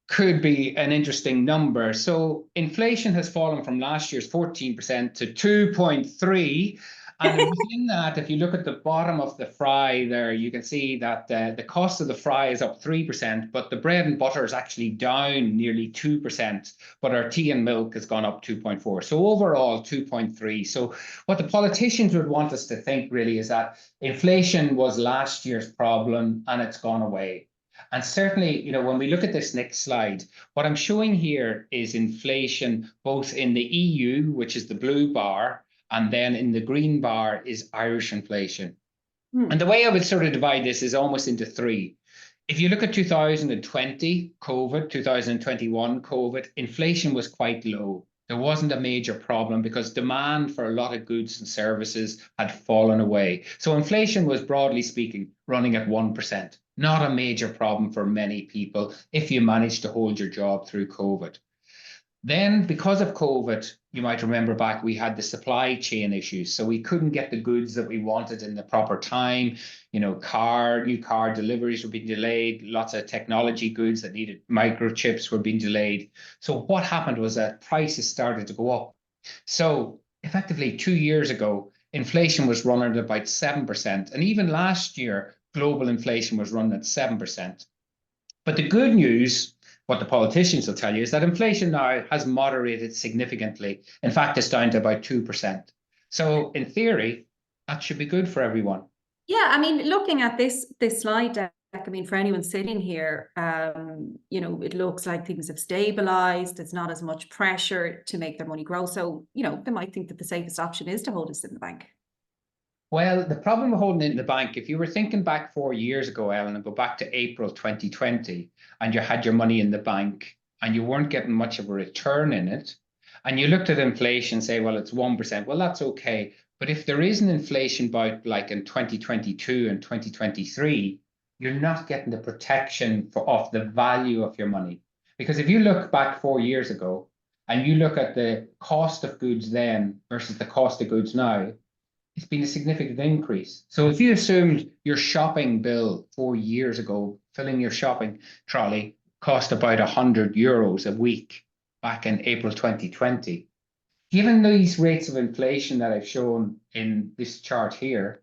could be an interesting number. So inflation has fallen from last year's 14% to 2.3%. And within that, if you look at the bottom of the fry there, you can see that the cost of the fry is up 3%, but the bread and butter is actually down nearly 2%, but our tea and milk has gone up 2.4%. So overall, 2.3%. So what the politicians would want us to think really is that inflation was last year's problem and it's gone away. And certainly, you know, when we look at this next slide, what I'm showing here is inflation both in the EU, which is the blue bar, and then in the green bar is Irish inflation. And the way I would sort of divide this is almost into three. If you look at 2020 COVID, 2021 COVID, inflation was quite low. There wasn't a major problem because demand for a lot of goods and services had fallen away. So inflation was, broadly speaking, running at 1%. Not a major problem for many people if you managed to hold your job through COVID. Then, because of COVID, you might remember back, we had the supply chain issues. So we couldn't get the goods that we wanted in the proper time. You know, new car deliveries were being delayed. Lots of technology goods that needed microchips were being delayed. So what happened was that prices started to go up. So effectively 2 years ago, inflation was running at about 7%. And even last year, global inflation was running at 7%. But the good news, what the politicians will tell you, is that inflation now has moderated significantly. In fact, it's down to about 2%. So in theory, that should be good for everyone. Yeah, I mean, looking at this slide deck, I mean, for anyone sitting here, you know, it looks like things have stabilized. There's not as much pressure to make their money grow. So, you know, they might think that the safest option is to hold this in the bank. Well, the problem with holding it in the bank, if you were thinking back 4 years ago, Ellen, and go back to April 2020, and you had your money in the bank and you weren't getting much of a return in it, and you looked at inflation and say, well, it's 1%, well, that's okay. But if there is an inflation bout like in 2022 and 2023, you're not getting the protection of the value of your money. Because if you look back 4 years ago and you look at the cost of goods then versus the cost of goods now, it's been a significant increase. So if you assumed your shopping bill 4 years ago, filling your shopping trolley cost about €100 a week back in April 2020, given these rates of inflation that I've shown in this chart here,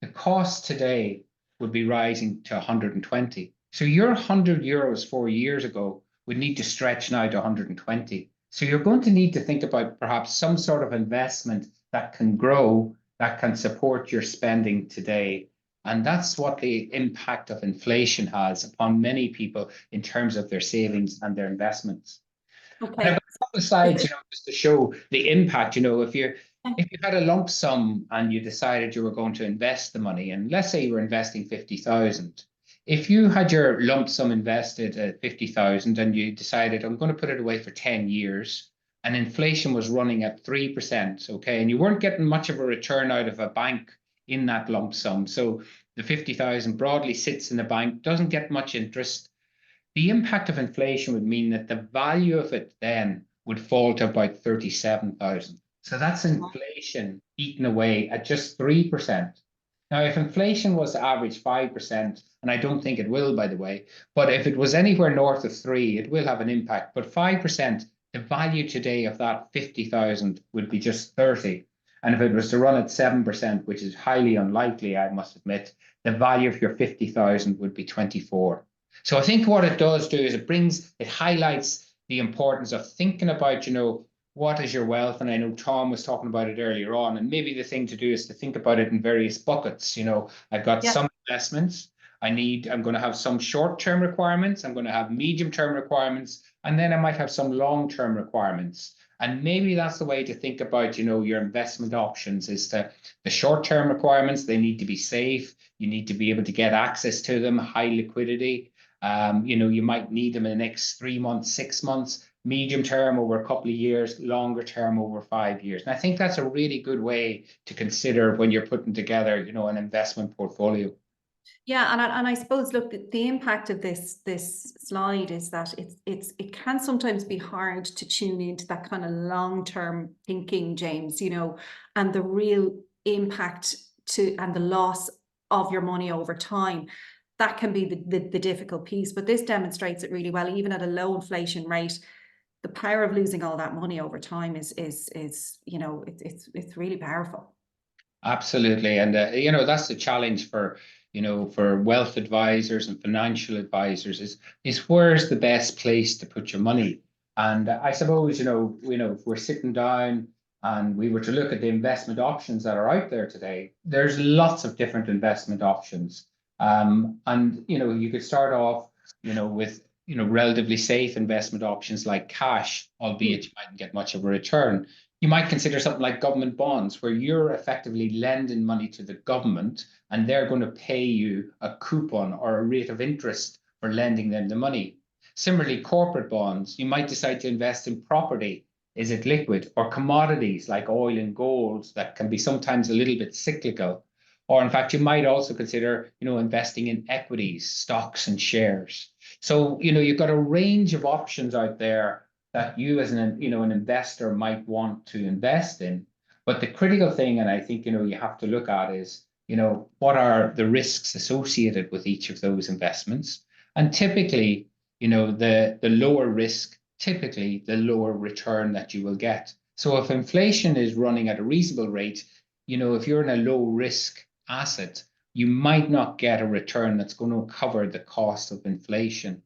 the cost today would be rising to 120. So your €100 4 years ago would need to stretch now to 120. So you're going to need to think about perhaps some sort of investment that can grow, that can support your spending today. And that's what the impact of inflation has upon many people in terms of their savings and their investments. Okay. I have a couple of slides, just to show the impact. If you had a lump sum and you decided you were going to invest the money, and let's say you were investing 50,000, if you had your lump sum invested at 50,000 and you decided, I'm going to put it away for 10 years, and inflation was running at 3%, okay, and you weren't getting much of a return out of a bank in that lump sum. So the 50,000 broadly sits in the bank, doesn't get much interest. The impact of inflation would mean that the value of it then would fall to about 37,000. So that's inflation eaten away at just 3%. Now, if inflation was to average 5%, and I don't think it will, by the way, but if it was anywhere north of 3, it will have an impact. But 5%, the value today of that 50,000 would be just 30. And if it was to run at 7%, which is highly unlikely, I must admit, the value of your 50,000 would be 24. So I think what it does do is it highlights the importance of thinking about, what is your wealth? And I know Tom was talking about it earlier on, and maybe the thing to do is to think about it in various buckets. I've got some investments. I'm going to have some short-term requirements. I'm going to have medium-term requirements, and then I might have some long-term requirements. And maybe that's the way to think about, your investment options is the short-term requirements. They need to be safe. You need to be able to get access to them, high liquidity. You might need them in the next 3 months, 6 months, medium term over a couple of years, longer term over 5 years. And I think that's a really good way to consider when you're putting together, an investment portfolio. Yeah, and I suppose, look, the impact of this slide is that it can sometimes be hard to tune into that kind of long-term thinking, James, and the real impact and the loss of your money over time. That can be the difficult piece, but this demonstrates it really well. Even at a low inflation rate, the power of losing all that money over time is it's really powerful. Absolutely, and that's the challenge for wealth advisors and financial advisors is where's the best place to put your money. And I suppose if we're sitting down and we were to look at the investment options that are out there today, there's lots of different investment options. And you could start off with relatively safe investment options like cash, albeit you mightn't get much of a return. You might consider something like government bonds, where you're effectively lending money to the government and they're going to pay you a coupon or a rate of interest for lending them the money. Similarly, corporate bonds, you might decide to invest in property. Is it liquid? Or commodities like oil and gold that can be sometimes a little bit cyclical. Or in fact, you might also consider, investing in equities, stocks and shares. So, you've got a range of options out there that you as an investor might want to invest in. But the critical thing, and I think you have to look at is what are the risks associated with each of those investments, and typically the lower risk, typically the lower return that you will get. So if inflation is running at a reasonable rate, if you're in a low risk asset, you might not get a return that's going to cover the cost of inflation.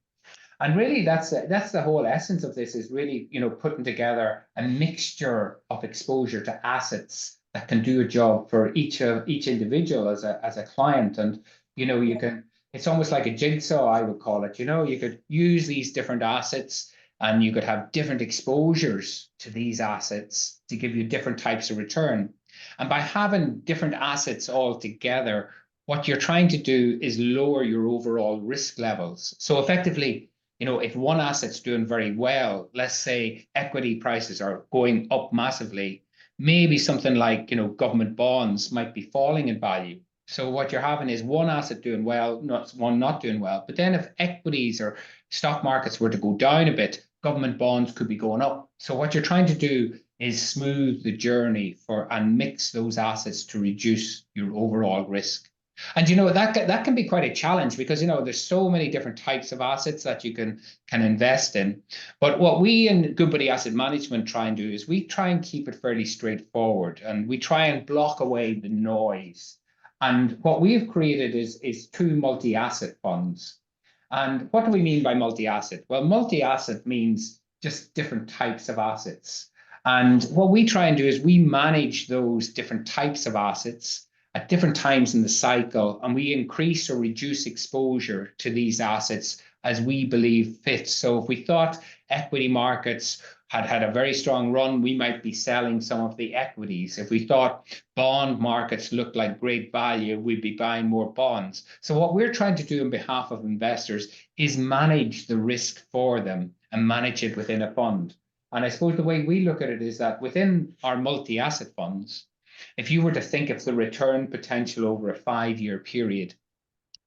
And really, that's the whole essence of this, is really putting together a mixture of exposure to assets that can do a job for each individual as a client. And you can, it's almost like a jigsaw, I would call it. You could use these different assets, and you could have different exposures to these assets to give you different types of return. And by having different assets all together, what you're trying to do is lower your overall risk levels. So effectively, if one asset's doing very well, let's say equity prices are going up massively, maybe something like, government bonds might be falling in value. So what you're having is one asset doing well, one not doing well. But then if equities or stock markets were to go down a bit, government bonds could be going up. So what you're trying to do is smooth the journey and mix those assets to reduce your overall risk. And that can be quite a challenge, because there's so many different types of assets that you can invest in. But what we in Goodbody Asset Management try and do is we try and keep it fairly straightforward, and we try and block away the noise. And what we've created is 2 multi-asset funds. And what do we mean by multi-asset? Well, multi-asset means just different types of assets. And what we try and do is we manage those different types of assets at different times in the cycle, and we increase or reduce exposure to these assets as we believe fit. So if we thought equity markets had a very strong run, we might be selling some of the equities. If we thought bond markets looked like great value, we'd be buying more bonds. So what we're trying to do on behalf of investors is manage the risk for them and manage it within a fund. And I suppose the way we look at it is that within our multi-asset funds, if you were to think of the return potential over a 5-year period,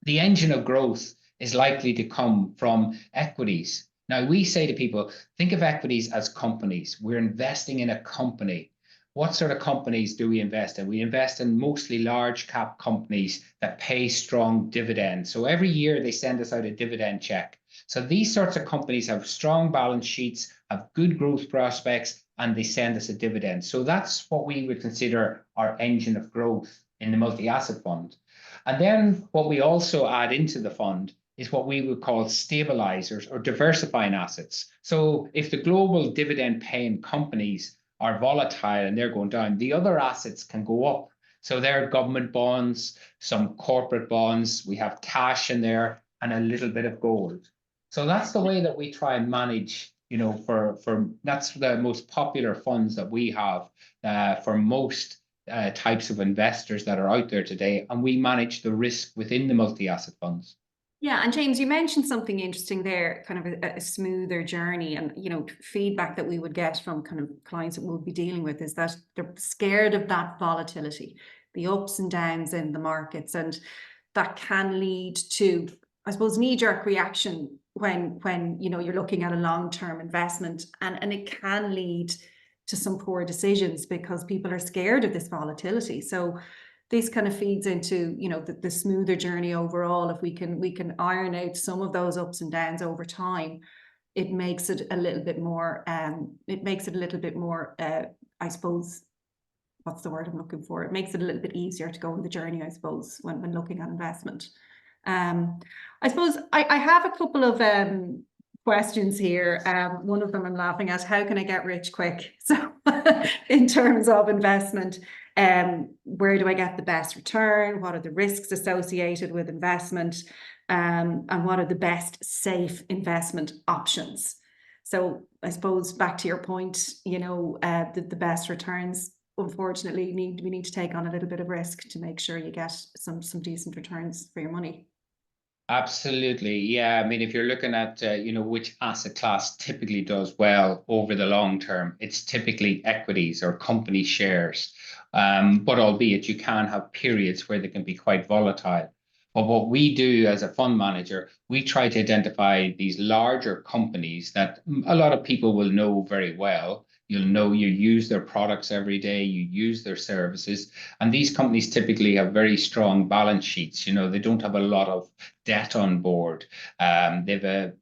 the engine of growth is likely to come from equities. Now, we say to people, think of equities as companies. We're investing in a company. What sort of companies do we invest in? We invest in mostly large cap companies that pay strong dividends. So every year they send us out a dividend check. So these sorts of companies have strong balance sheets, have good growth prospects, and they send us a dividend. So that's what we would consider our engine of growth in the multi-asset fund. And then what we also add into the fund is what we would call stabilizers or diversifying assets. So if the global dividend paying companies are volatile and they're going down, the other assets can go up. So there are government bonds, some corporate bonds, we have cash in there, and a little bit of gold. So that's the way that we try and manage, that's the most popular funds that we have for most types of investors that are out there today. And we manage the risk within the multi-asset funds. Yeah, and James, you mentioned something interesting there, kind of a smoother journey, and feedback that we would get from kind of clients that we'll be dealing with is that they're scared of that volatility, the ups and downs in the markets, and that can lead to, I suppose, knee-jerk reaction when you're looking at a long-term investment, and it can lead to some poor decisions because people are scared of this volatility. So this kind of feeds into the smoother journey overall. If we can iron out some of those ups and downs over time, it makes it a little bit more I suppose, what's the word I'm looking for? It makes it a little bit easier to go on the journey, I suppose, when looking at investment. I suppose I have a couple of questions here. One of them I'm laughing at: how can I get rich quick? So in terms of investment, where do I get the best return? What are the risks associated with investment? And what are the best safe investment options? So I suppose back to your point, the best returns, unfortunately, we need to take on a little bit of risk to make sure you get some decent returns for your money. Absolutely. Yeah. I mean, if you're looking at, which asset class typically does well over the long term, it's typically equities or company shares. But albeit you can have periods where they can be quite volatile. But what we do as a fund manager, we try to identify these larger companies that a lot of people will know very well. You'll know you use their products every day, you use their services. And these companies typically have very strong balance sheets. They don't have a lot of debt on board. They've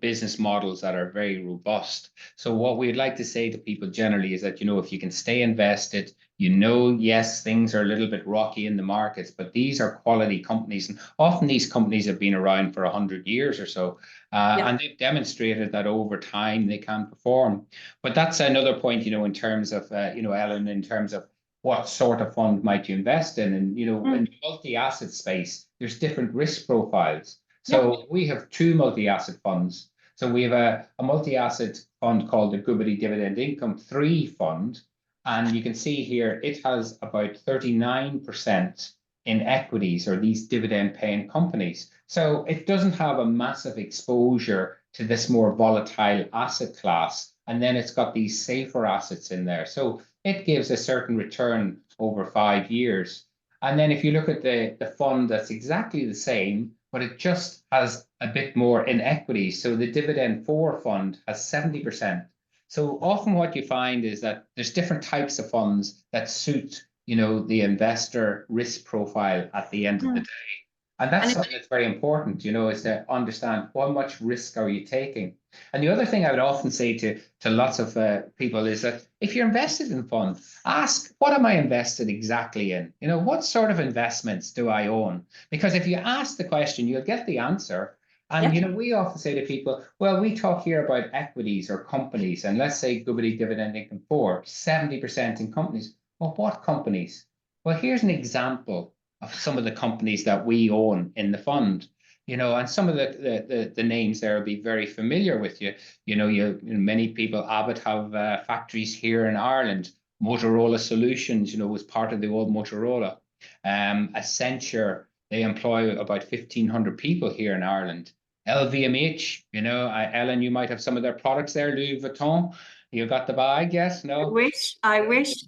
business models that are very robust. So what we'd like to say to people generally is that, if you can stay invested, yes, things are a little bit rocky in the markets, but these are quality companies. And often these companies have been around for 100 years or so. And they've demonstrated that over time they can perform. But that's another point, in terms of, Ellen, in terms of what sort of fund might you invest in? And, in the multi-asset space, there's different risk profiles. So we have 2 multi-asset funds. So we have a multi-asset fund called the Goodbody Dividend Income 3 fund. And you can see here, it has about 39% in equities or these dividend paying companies. So it doesn't have a massive exposure to this more volatile asset class. And then it's got these safer assets in there. So it gives a certain return over 5 years. And then if you look at the fund that's exactly the same, but it just has a bit more in equities. So the Dividend 4 fund has 70%. So often what you find is that there's different types of funds that suit, the investor risk profile at the end of the day. And that's something that's very important, is to understand how much risk are you taking. And the other thing I would often say to lots of people is that if you're invested in funds, ask, what am I invested exactly in? What sort of investments do I own? Because if you ask the question, you'll get the answer. And, we often say to people, well, we talk here about equities or companies, and let's say Goodbody Dividend Income 4, 70% in companies. Well, what companies? Well, here's an example of some of the companies that we own in the fund, and some of the names there will be very familiar with you. Many people, Abbott have factories here in Ireland. Motorola Solutions, was part of the old Motorola. Accenture, they employ about 1,500 people here in Ireland. LVMH, Ellen, you might have some of their products there. Louis Vuitton, you got the bag, yes? No? I wish.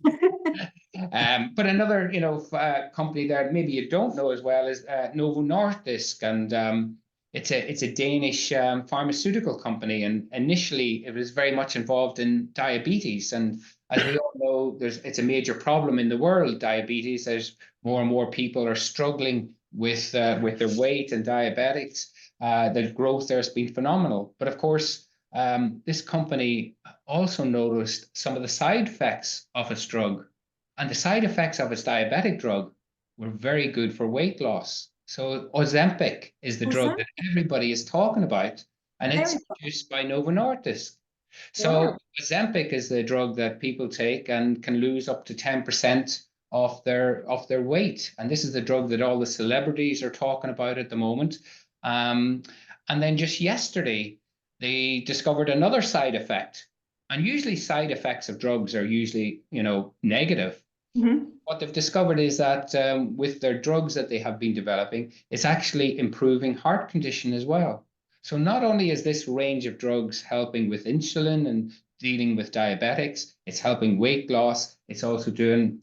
But another, company that maybe you don't know as well is Novo Nordisk, and it's a Danish pharmaceutical company. And initially, it was very much involved in diabetes. And as we all know, it's a major problem in the world. Diabetes, as more and more people are struggling with their weight and diabetics. The growth there has been phenomenal. But of course, this company also noticed some of the side effects of its drug. And the side effects of its diabetic drug were very good for weight loss. So Ozempic is the drug that everybody is talking about, and it's produced by Novo Nordisk. So Ozempic is the drug that people take and can lose up to 10% of their weight. And this is the drug that all the celebrities are talking about at the moment. And then just yesterday, they discovered another side effect. And usually side effects of drugs are usually, negative. What they've discovered is that with their drugs that they have been developing, it's actually improving heart condition as well. So not only is this range of drugs helping with insulin and dealing with diabetics, it's helping weight loss. It's also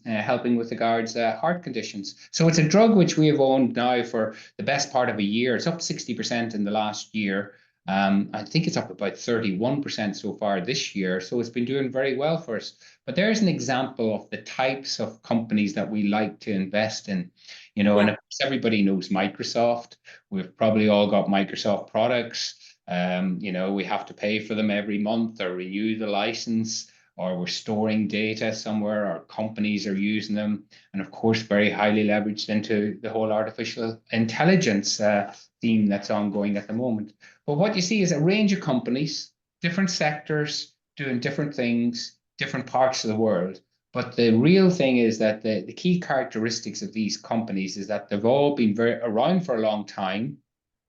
helping with regards heart conditions. So it's a drug which we have owned now for the best part of a year. It's up 60% in the last year. I think it's up about 31% so far this year. So it's been doing very well for us. But there's an example of the types of companies that we like to invest in, and of course, everybody knows Microsoft. We've probably all got Microsoft products. We have to pay for them every month or renew the license, or we're storing data somewhere, or companies are using them. And of course, very highly leveraged into the whole artificial intelligence theme that's ongoing at the moment. But what you see is a range of companies, different sectors, doing different things, different parts of the world. But the real thing is that the key characteristics of these companies is that they've all been around for a long time.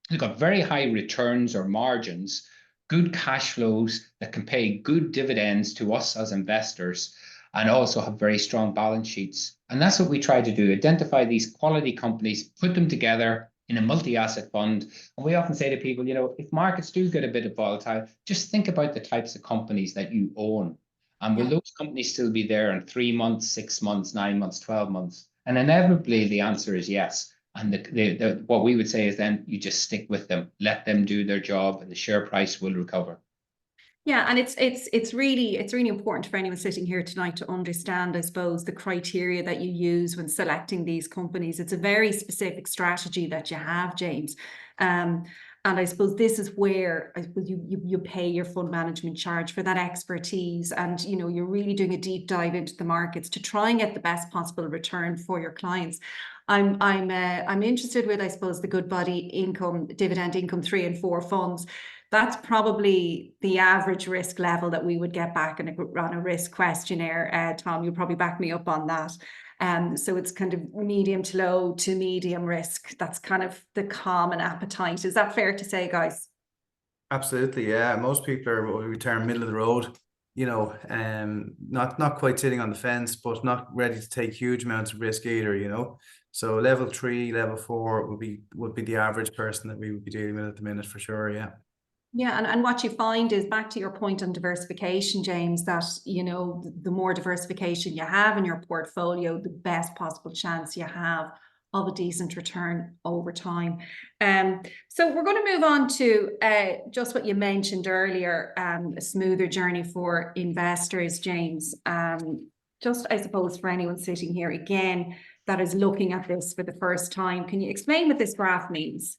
They've got very high returns or margins, good cash flows that can pay good dividends to us as investors, and also have very strong balance sheets. And that's what we try to do, identify these quality companies, put them together in a multi-asset fund. And we often say to people, if markets do get a bit of volatile, just think about the types of companies that you own. And will those companies still be there in 3 months, 6 months, 9 months, 12 months? And inevitably, the answer is yes. And what we would say is then you just stick with them, let them do their job, and the share price will recover. Yeah, and it's really important for anyone sitting here tonight to understand, I suppose, the criteria that you use when selecting these companies. It's a very specific strategy that you have, James. And I suppose this is where I suppose you pay your fund management charge for that expertise, and you're really doing a deep dive into the markets to try and get the best possible return for your clients. I'm interested with, I suppose, the Goodbody income, dividend income 3 and 4 funds. That's probably the average risk level that we would get back on a risk questionnaire. Tom, you'll probably back me up on that. So it's kind of medium to low to medium risk. That's kind of the common appetite. Is that fair to say, guys? Absolutely, yeah. Most people are what we term middle of the road, not quite sitting on the fence, but not ready to take huge amounts of risk either. So level 3, level 4 would be the average person that we would be dealing with at the minute for sure, yeah. Yeah, and what you find is, back to your point on diversification, James, that the more diversification you have in your portfolio, the best possible chance you have of a decent return over time. So we're going to move on to just what you mentioned earlier, a smoother journey for investors, James. Just, I suppose, for anyone sitting here again that is looking at this for the first time, can you explain what this graph means?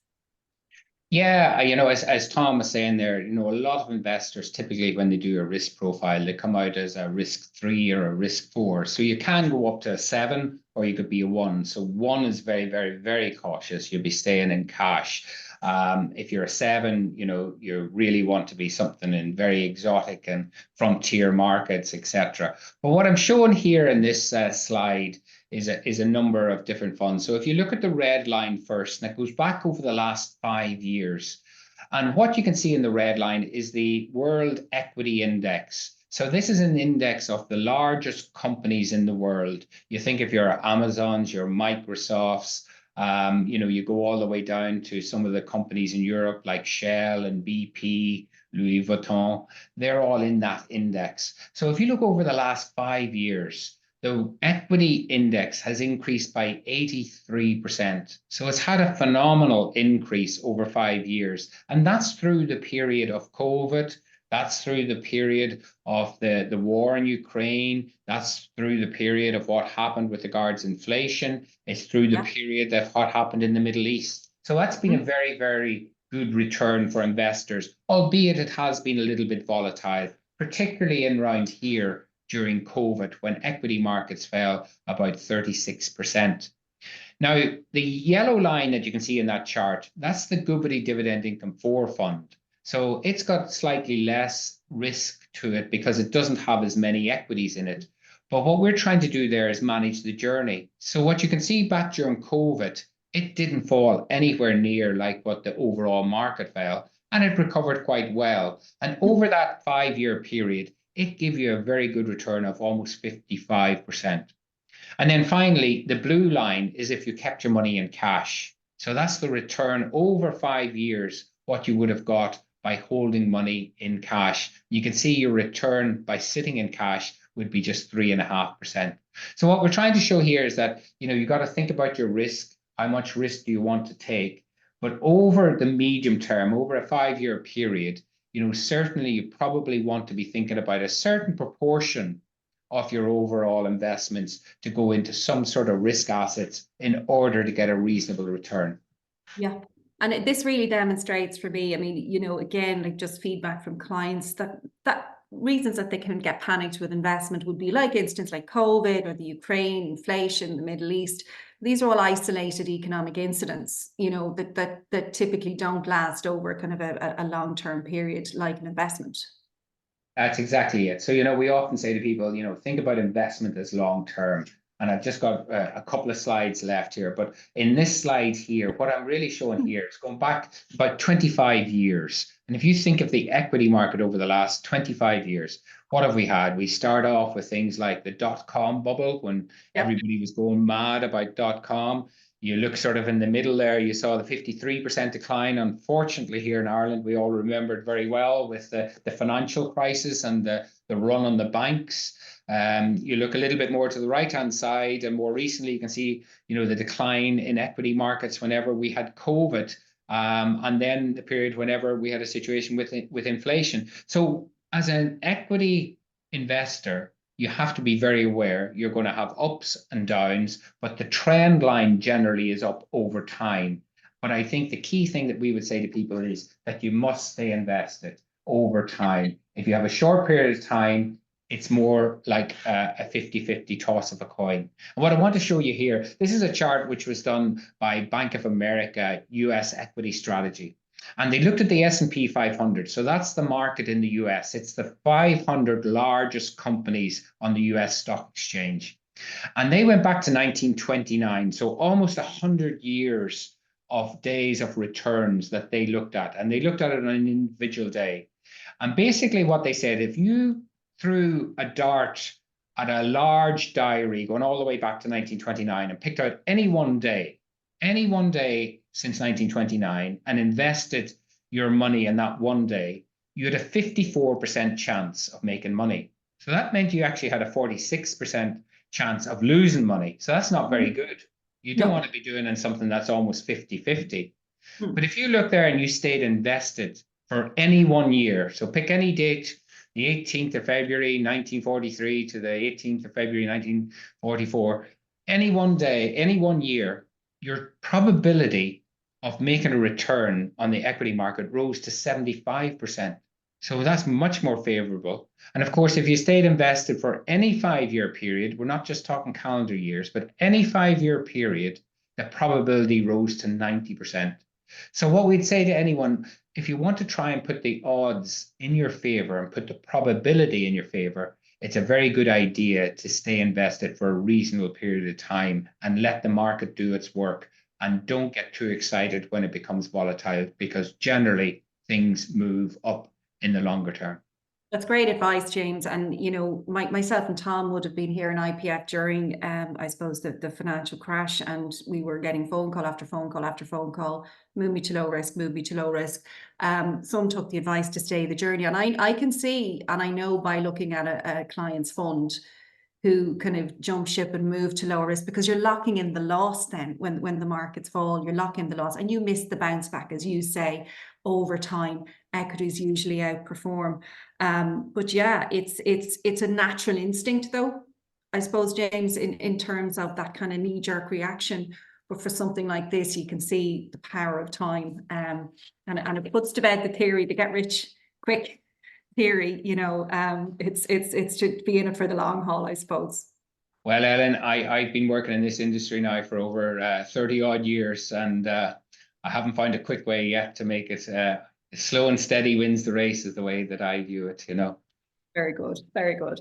Yeah, as Tom was saying there, a lot of investors typically, when they do a risk profile, they come out as a risk 3 or a risk 4. So you can go up to a 7, or you could be a 1. So 1 is very, very, very cautious. You'll be staying in cash. If you're a 7, you really want to be something in very exotic and frontier markets, etc. But what I'm showing here in this slide is a number of different funds. So if you look at the red line first, and it goes back over the last 5 years. And what you can see in the red line is the World Equity Index. So this is an index of the largest companies in the world. You think of your Amazons, your Microsofts, you go all the way down to some of the companies in Europe like Shell and BP, Louis Vuitton. They're all in that index. So if you look over the last 5 years, the equity index has increased by 83%. So it's had a phenomenal increase over 5 years. And that's through the period of COVID. That's through the period of the war in Ukraine. That's through the period of what happened with regards to inflation. It's through the period of what happened in the Middle East. So that's been a very, very good return for investors, albeit it has been a little bit volatile, particularly in around here during COVID, when equity markets fell about 36%. Now, the yellow line that you can see in that chart, that's the Goodbody Dividend Income 4 fund. So it's got slightly less risk to it because it doesn't have as many equities in it. But what we're trying to do there is manage the journey. So what you can see back during COVID, it didn't fall anywhere near like what the overall market fell, and it recovered quite well. And over that 5-year period, it gives you a very good return of almost 55%. And then finally, the blue line is if you kept your money in cash. So that's the return over 5 years, what you would have got by holding money in cash. You can see your return by sitting in cash would be just 3.5%. So what we're trying to show here is that, you've got to think about your risk. How much risk do you want to take? But over the medium term, over a 5-year period, certainly you probably want to be thinking about a certain proportion of your overall investments to go into some sort of risk assets in order to get a reasonable return. Yeah. And this really demonstrates for me, I mean, again, like just feedback from clients that reasons that they can get panicked with investment would be like instances like COVID or the Ukraine, inflation, the Middle East. These are all isolated economic incidents, that typically don't last over kind of a long-term period like an investment. That's exactly it. So, we often say to people, think about investment as long-term. And I've just got a couple of slides left here. But in this slide here, what I'm really showing here is going back about 25 years. And if you think of the equity market over the last 25 years, what have we had? We start off with things like the dot-com bubble when everybody was going mad about dot-com. You look sort of in the middle there, you saw the 53% decline. Unfortunately, here in Ireland, we all remembered very well with the financial crisis and the run on the banks. You look a little bit more to the right-hand side, and more recently, you can see, the decline in equity markets whenever we had COVID, and then the period whenever we had a situation with inflation. So as an equity investor, you have to be very aware you're going to have ups and downs, but the trend line generally is up over time. But I think the key thing that we would say to people is that you must stay invested over time. If you have a short period of time, it's more like a 50-50 toss of a coin. And what I want to show you here, this is a chart which was done by Bank of America US Equity Strategy. And they looked at the S&P 500. So that's the market in the US. It's the 500 largest companies on the US stock exchange. And they went back to 1929. So almost 100 years of days of returns that they looked at. And they looked at it on an individual day. And basically what they said, if you threw a dart at a large diary going all the way back to 1929 and picked out any one day since 1929 and invested your money in that one day, you had a 54% chance of making money. So that meant you actually had a 46% chance of losing money. So that's not very good. You don't want to be doing in something that's almost 50-50. But if you look there and you stayed invested for any 1 year, so pick any date, the 18th of February, 1943 to the 18th of February, 1944, any one day, any 1 year, your probability of making a return on the equity market rose to 75%. So that's much more favorable. And of course, if you stayed invested for any 5-year period, we're not just talking calendar years, but any 5-year period, the probability rose to 90%. So what we'd say to anyone, if you want to try and put the odds in your favor and put the probability in your favor, it's a very good idea to stay invested for a reasonable period of time and let the market do its work. And don't get too excited when it becomes volatile, because generally things move up in the longer term. That's great advice, James. And, myself and Tom would have been here in IPF during, I suppose, the financial crash, and we were getting phone call after phone call after phone call, move me to low risk, move me to low risk. Some took the advice to stay the journey. And I can see, and I know by looking at a client's fund who kind of jump ship and move to lower risk, because you're locking in the loss then when the markets fall, you're locking in the loss and you miss the bounce back, as you say, over time. Equities usually outperform. But yeah, it's a natural instinct though, I suppose, James, in terms of that kind of knee-jerk reaction. But for something like this, you can see the power of time, and it puts to bed the theory, the get rich quick theory. It's to be in it for the long haul, I suppose. Well, Ellen, I've been working in this industry now for over 30 odd years, and I haven't found a quick way yet to make it. Slow and steady wins the race is the way that I view it, Very good, very good.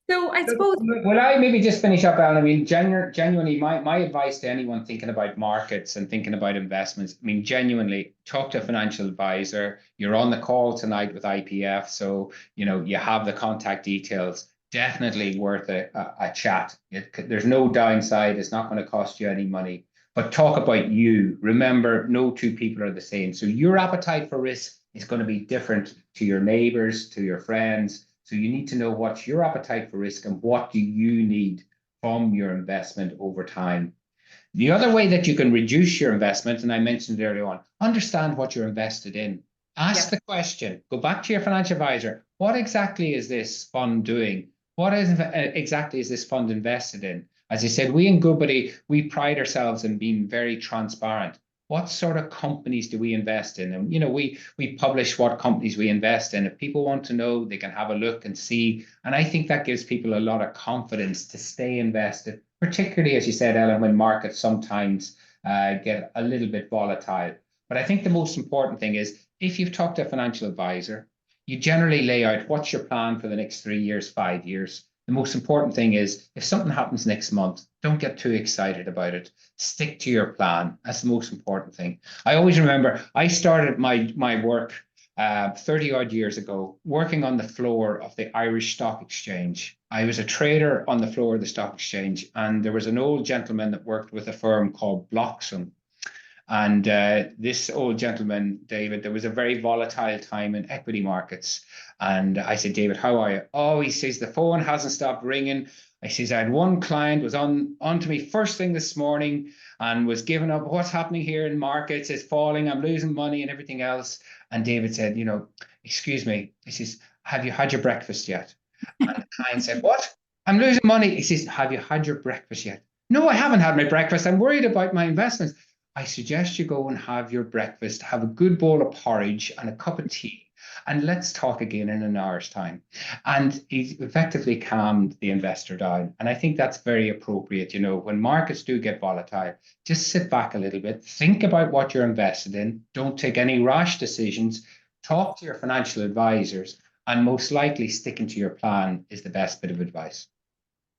So I suppose... Will I maybe just finish up, Alan? I mean, genuinely, my advice to anyone thinking about markets and thinking about investments, I mean, genuinely, talk to a financial advisor. You're on the call tonight with IPF, so, you have the contact details. Definitely worth a chat. There's no downside. It's not going to cost you any money. But talk about you. Remember, no two people are the same. So your appetite for risk is going to be different to your neighbors, to your friends. So you need to know what's your appetite for risk and what do you need from your investment over time. The other way that you can reduce your investment, and I mentioned it earlier on, understand what you're invested in. Ask the question, go back to your financial advisor. What exactly is this fund doing? What exactly is this fund invested in? As I said, we in Goodbody, we pride ourselves in being very transparent. What sort of companies do we invest in? And, we publish what companies we invest in. If people want to know, they can have a look and see. And I think that gives people a lot of confidence to stay invested, particularly, as you said, Ellen, when markets sometimes get a little bit volatile. But I think the most important thing is, if you've talked to a financial advisor, you generally lay out what's your plan for the next 3 years, 5 years. The most important thing is, if something happens next month, don't get too excited about it. Stick to your plan. That's the most important thing. I always remember I started my work 30 odd years ago, working on the floor of the Irish Stock Exchange. I was a trader on the floor of the stock exchange, and there was an old gentleman that worked with a firm called Bloxham. And this old gentleman, David, there was a very volatile time in equity markets. And I said, David, how are you? Oh, he says, the phone hasn't stopped ringing. I says, I had one client was on to me first thing this morning and was giving up. What's happening here in markets? It's falling. I'm losing money and everything else. And David said, you know, excuse me. He says, have you had your breakfast yet? And the client said, what? I'm losing money. He says, have you had your breakfast yet? No, I haven't had my breakfast. I'm worried about my investments. I suggest you go and have your breakfast, have a good bowl of porridge and a cup of tea, and let's talk again in an hour's time. And he effectively calmed the investor down. And I think that's very appropriate. You know, when markets do get volatile, just sit back a little bit, think about what you're invested in, don't take any rash decisions, talk to your financial advisors, and most likely sticking to your plan is the best bit of advice.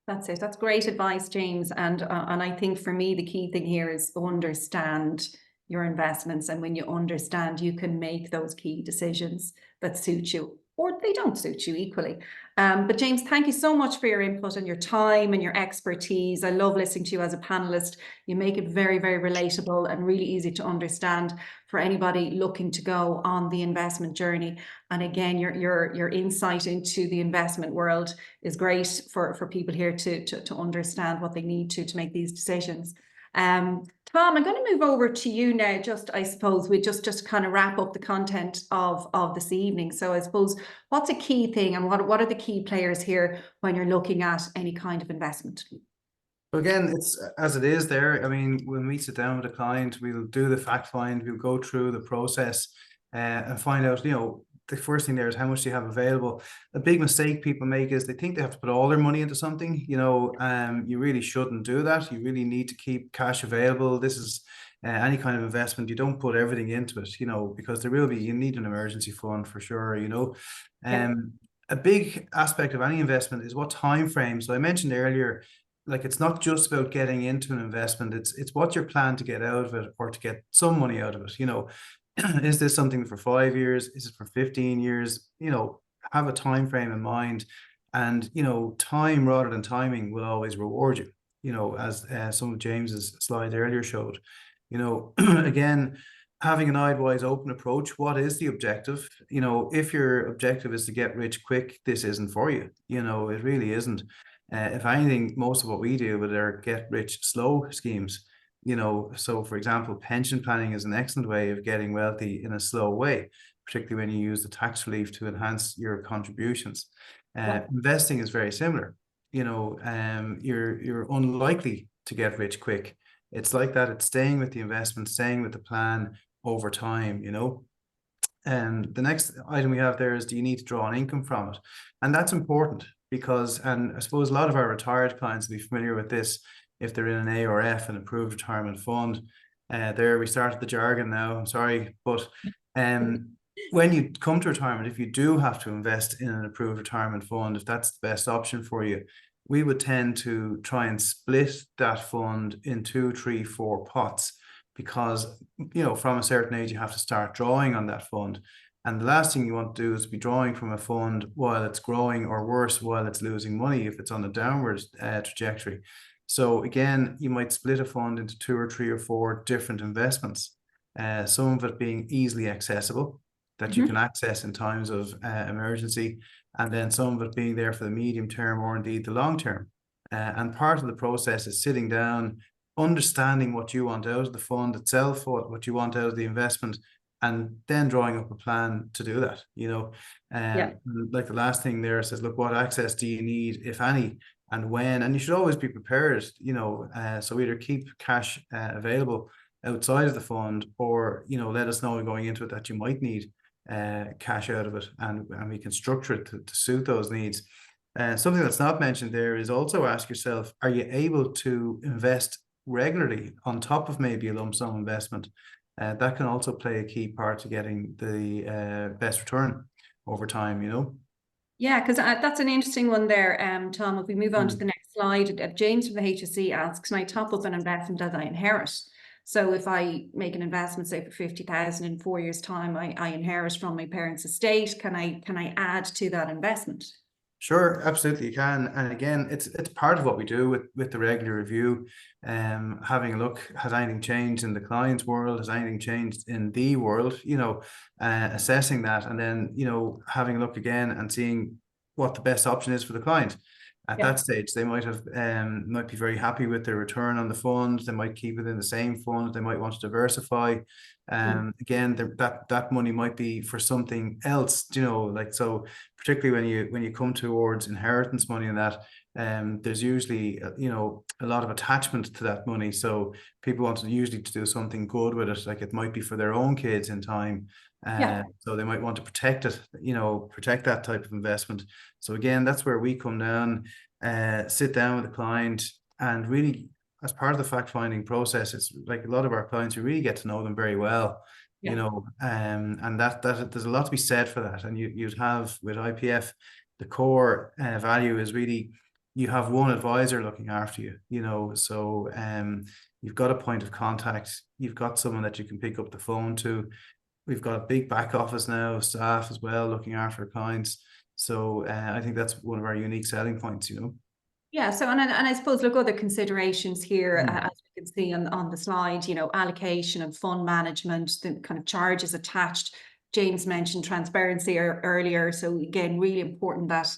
That's it. That's great advice, James. And I think for me, the key thing here is understand your investments. And when you understand, you can make those key decisions that suit you, or they don't suit you equally. But James, thank you so much for your input and your time and your expertise. I love listening to you as a panelist. You make it very, very relatable and really easy to understand for anybody looking to go on the investment journey. And again, your insight into the investment world is great for people here to understand what they need to make these decisions. Tom, I'm going to move over to you now. Just, I suppose, we just kind of wrap up the content of this evening. So I suppose, what's a key thing and what are the key players here when you're looking at any kind of investment? Again, it's as it is there. I mean, when we sit down with a client, we'll do the fact find, we'll go through the process and find out, you know, the first thing there is how much do you have available. A big mistake people make is they think they have to put all their money into something. You know, you really shouldn't do that. You really need to keep cash available. This is any kind of investment. You don't put everything into it, you know, because there will be, you need an emergency fund for sure, you know. A big aspect of any investment is what time frame. So I mentioned earlier, like, it's not just about getting into an investment. It's what's your plan to get out of it or to get some money out of it, you know. Is this something for 5 years? Is it for 15 years? You know, have a time frame in mind, and, you know, time rather than timing will always reward you, you know, as some of James's slide earlier showed. You know, again, having an eyes open approach. What is the objective? You know, if your objective is to get rich quick, this isn't for you. You know, it really isn't. If anything, most of what we do with our get rich slow schemes, you know, so for example, pension planning is an excellent way of getting wealthy in a slow way, particularly when you use the tax relief to enhance your contributions. Investing is very similar. You know, you're unlikely to get rich quick. It's like that. It's staying with the investment, staying with the plan over time, you know. And the next item we have there is, do you need to draw an income from it? And that's important because, and I suppose a lot of our retired clients will be familiar with this if they're in an ARF, an approved retirement fund. There we started the jargon now, I'm sorry. But when you come to retirement, if you do have to invest in an approved retirement fund, if that's the best option for you, we would tend to try and split that fund in 2, 3, 4 pots, because, you know, from a certain age, you have to start drawing on that fund. And the last thing you want to do is be drawing from a fund while it's growing, or worse, while it's losing money if it's on a downward trajectory. So again, you might split a fund into 2 or 3 or 4 different investments, some of it being easily accessible, that you can access in times of emergency, and then some of it being there for the medium term or indeed the long term. And part of the process is sitting down, understanding what you want out of the fund itself, what you want out of the investment, and then drawing up a plan to do that, you know. Like the last thing there says, look, what access do you need, if any, and when? And you should always be prepared, you know, so either keep cash available outside of the fund, or, you know, let us know going into it that you might need cash out of it, and we can structure it to suit those needs. Something that's not mentioned there is also ask yourself, are you able to invest regularly on top of maybe a lump sum investment? That can also play a key part to getting the best return over time, you know. Yeah, because that's an interesting one there, Tom. If we move on to the next slide, James from the HSE asks, can I top up an investment as I inherit? So if I make an investment, say for 50,000 in 4 years' time, I inherit from my parents' estate, can I add to that investment? Sure, absolutely you can. And again, it's part of what we do with the regular review. Having a look, has anything changed in the client's world? Has anything changed in the world? Assessing that, and then having a look again and seeing what the best option is for the client. At Yeah. that stage, they might be very happy with their return on the fund. They might keep it in the same fund. They might want to diversify. Again, that money might be for something else. So particularly when you come towards inheritance money and that, there's usually a lot of attachment to that money. So people want to usually to do something good with it. Like it might be for their own kids in time. So they might want to protect it, protect that type of investment. So again, that's where we come down, sit down with the client, and really, as part of the fact-finding process, it's like a lot of our clients, we really get to know them very well, and that there's a lot to be said for that. And you'd have with IPF, the core value is really you have one advisor looking after you, so you've got a point of contact, you've got someone that you can pick up the phone to. We've got a big back office now, staff as well, looking after clients. So I think that's one of our unique selling points, Yeah, so and I suppose look, other considerations here, as you can see on the slide, allocation and fund management, the kind of charges attached. James mentioned transparency earlier, so again, really important that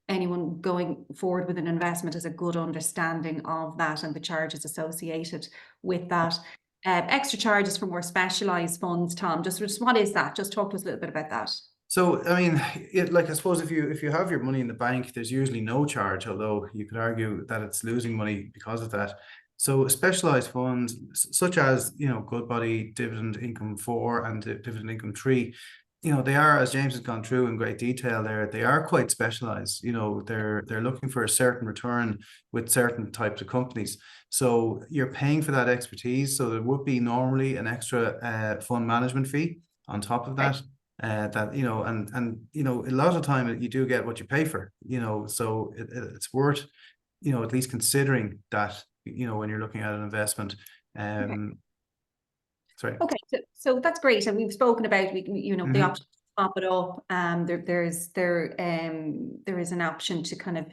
anyone going forward with an investment has a good understanding of that and the charges associated with that. Extra charges for more specialized funds, Tom. Just what is that? Just talk to us a little bit about that. So, I mean, I suppose if you have your money in the bank, there's usually no charge, although you could argue that it's losing money because of that. So specialized funds such as, Goodbody, Dividend Income 4 and Dividend Income 3, they are, as James has gone through in great detail there, they are quite specialized. They're looking for a certain return with certain types of companies. So you're paying for that expertise. So there would be normally an extra fund management fee on top of that. A lot of time you do get what you pay for, so it's worth, at least considering that, when you're looking at an investment. Sorry. Okay, so that's great, and we've spoken about the option to top it up. There is an option to kind of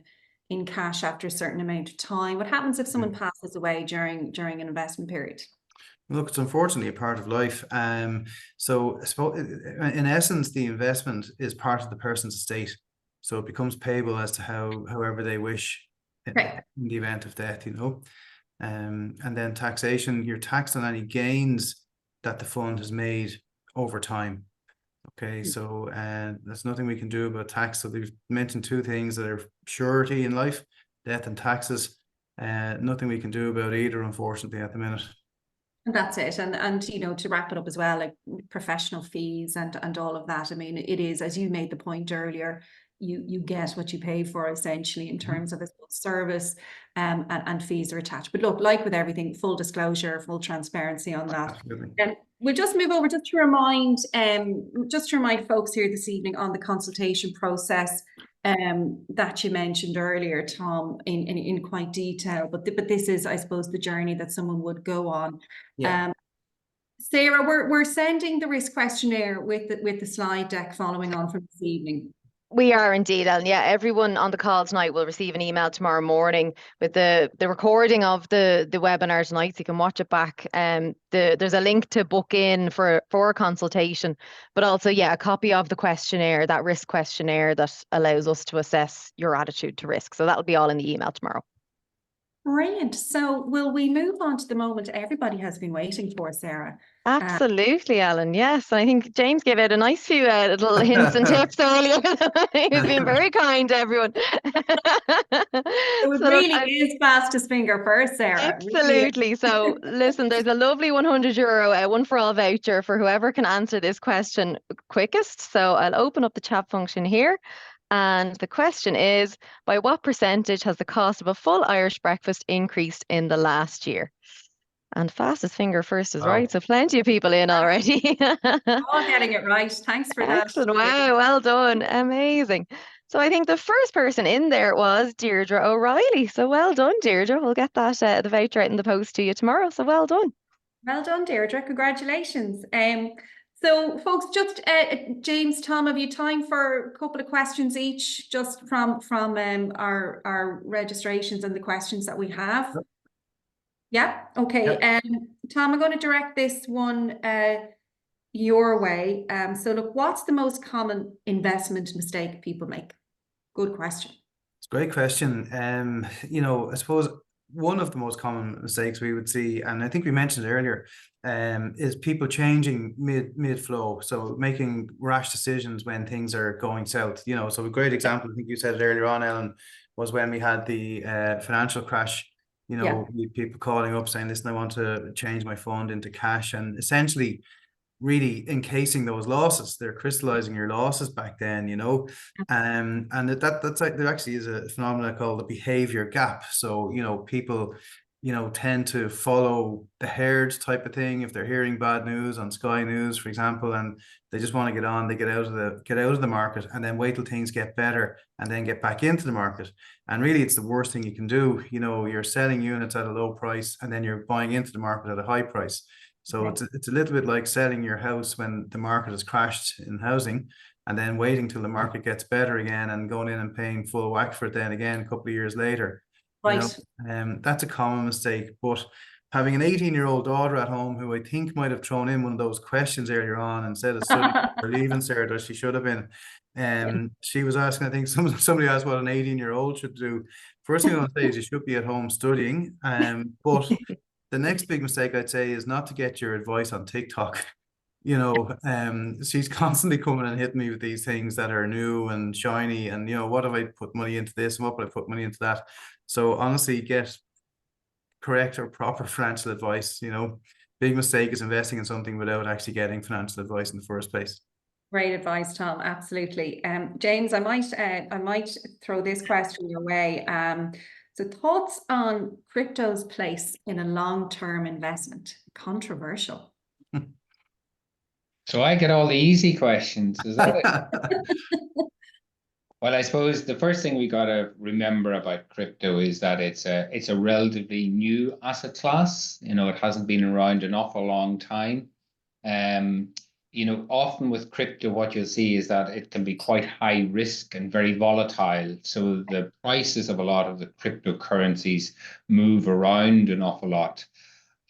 in cash after a certain amount of time. What happens if someone passes away during an investment period? Look, it's unfortunately a part of life. So I suppose, in essence, the investment is part of the person's estate, so it becomes payable as to however they wish in the event of death. And then taxation, you're taxed on any gains that the fund has made over time. Okay, so there's nothing we can do about tax. So they've mentioned two things that are surety in life, death and taxes. Nothing we can do about either, unfortunately, at the minute. And that's it. And to wrap it up as well, like professional fees and all of that. I mean, it is, as you made the point earlier, you get what you pay for essentially in terms of service, and fees are attached. But look, like with everything, full disclosure, full transparency on that. Absolutely. We'll just move over just to remind folks here this evening on the consultation process that you mentioned earlier, Tom, in quite detail. But this is, I suppose, the journey that someone would go on. Yeah. Sarah, we're sending the risk questionnaire with the slide deck following on from this evening. We are indeed, Ellen. Yeah, everyone on the call tonight will receive an email tomorrow morning with the recording of the webinar tonight, so you can watch it back. There's a link to book in for a consultation, but also, a copy of the questionnaire, that risk questionnaire that allows us to assess your attitude to risk. So that'll be all in the email tomorrow. Brilliant. So will we move on to the moment everybody has been waiting for, Sarah? Absolutely, Ellen. Yes, I think James gave out a nice few little hints and tips earlier. He's been very kind to everyone. It really is fastest finger first, Sarah. Absolutely. So listen, there's a lovely €100 one for all voucher for whoever can answer this question quickest. So I'll open up the chat function here. And the question is, by what percentage has the cost of a full Irish breakfast increased in the last year? And fastest finger first is right. So plenty of people in already. All getting it right. Thanks for that. Excellent. Wow, well done. Amazing. So I think the first person in there was Deirdre O'Reilly. So well done, Deirdre. We'll get that the voucher out in the post to you tomorrow. So well done. Well done, Deirdre. Congratulations. So folks, just James, Tom, have you time for a couple of questions each, just from our registrations and the questions that we have? Yeah. Okay. Tom, I'm going to direct this one your way. So look, what's the most common investment mistake people make? Good question. It's a great question. You know, I suppose one of the most common mistakes we would see, and I think we mentioned it earlier, is people changing mid flow. So making rash decisions when things are going south. You know, so a great example, I think you said it earlier on, Ellen, was when we had the financial crash. You know, people calling up saying, listen, I want to change my fund into cash, and essentially really encasing those losses. They're crystallizing your losses back then, you know. And that's like, there actually is a phenomenon called the behavior gap. So, you know, people, you know, tend to follow the herd type of thing. If they're hearing bad news on Sky News, for example, and they just want to get on, they get out of the market and then wait till things get better and then get back into the market. And really, it's the worst thing you can do. You know, you're selling units at a low price and then you're buying into the market at a high price. So it's a little bit like selling your house when the market has crashed in housing and then waiting till the market gets better again and going in and paying full whack for it then again a couple of years later. Right. You know, that's a common mistake. But having an 18-year-old daughter at home who I think might have thrown in one of those questions earlier on instead of studying or leaving cert, as she should have been. She was asking, I think somebody asked what an 18-year-old should do. First thing I want to say is you should be at home studying. But the next big mistake I'd say is not to get your advice on TikTok. You know, she's constantly coming and hitting me with these things that are new and shiny, and you know, what have I put money into this and what would I put money into that? So honestly, get correct or proper financial advice. You know, big mistake is investing in something without actually getting financial advice in the first place. Great advice, Tom. Absolutely. James, I might throw this question your way. So thoughts on crypto's place in a long-term investment? Controversial. So I get all the easy questions. Is that it? Well, I suppose the first thing we got to remember about crypto is that it's a relatively new asset class. You know, it hasn't been around an awful long time. You know, often with crypto, what you'll see is that it can be quite high risk and very volatile. So the prices of a lot of the cryptocurrencies move around an awful lot.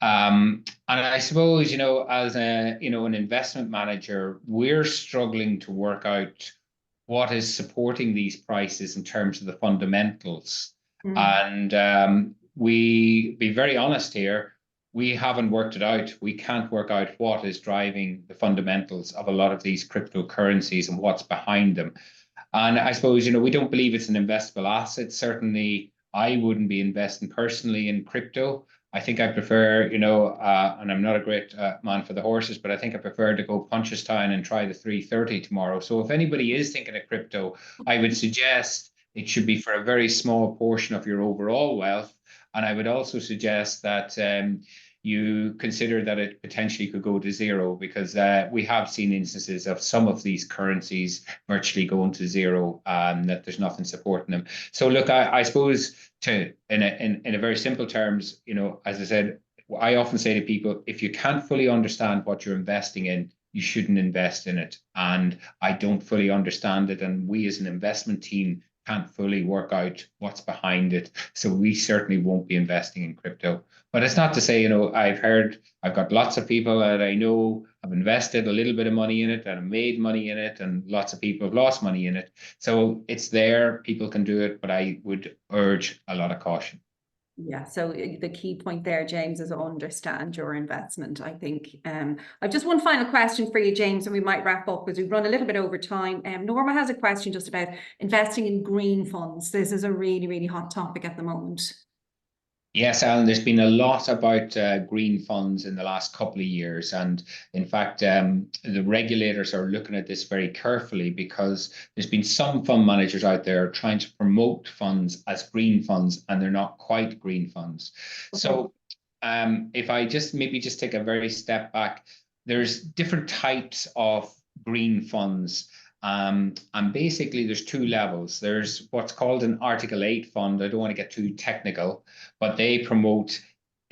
And I suppose, you know, as an investment manager, we're struggling to work out what is supporting these prices in terms of the fundamentals. And we be very honest here, we haven't worked it out. We can't work out what is driving the fundamentals of a lot of these cryptocurrencies and what's behind them. And I suppose, you know, we don't believe it's an investable asset. Certainly, I wouldn't be investing personally in crypto. I think I prefer, you know, and I'm not a great man for the horses, but I think I prefer to go Punchestown and try the 330 tomorrow. So if anybody is thinking of crypto, I would suggest it should be for a very small portion of your overall wealth. And I would also suggest that you consider that it potentially could go to zero, because we have seen instances of some of these currencies virtually going to zero, that there's nothing supporting them. So look, I suppose in a very simple terms, you know, as I said, I often say to people, if you can't fully understand what you're investing in, you shouldn't invest in it. And I don't fully understand it. And we as an investment team can't fully work out what's behind it. So we certainly won't be investing in crypto. But it's not to say, you know, I've got lots of people that I know have invested a little bit of money in it and have made money in it, and lots of people have lost money in it. So it's there, people can do it, but I would urge a lot of caution. Yeah, so the key point there, James, is understand your investment, I think. I've just one final question for you, James, and we might wrap up because we've run a little bit over time. Norma has a question just about investing in green funds. This is a really, really hot topic at the moment. Yes, Alan, there's been a lot about green funds in the last couple of years. And in fact, the regulators are looking at this very carefully, because there's been some fund managers out there trying to promote funds as green funds, and they're not quite green funds. Okay. So if I maybe take a very step back, there's different types of green funds. And basically there's two levels. There's what's called an Article 8 fund. I don't want to get too technical, but they promote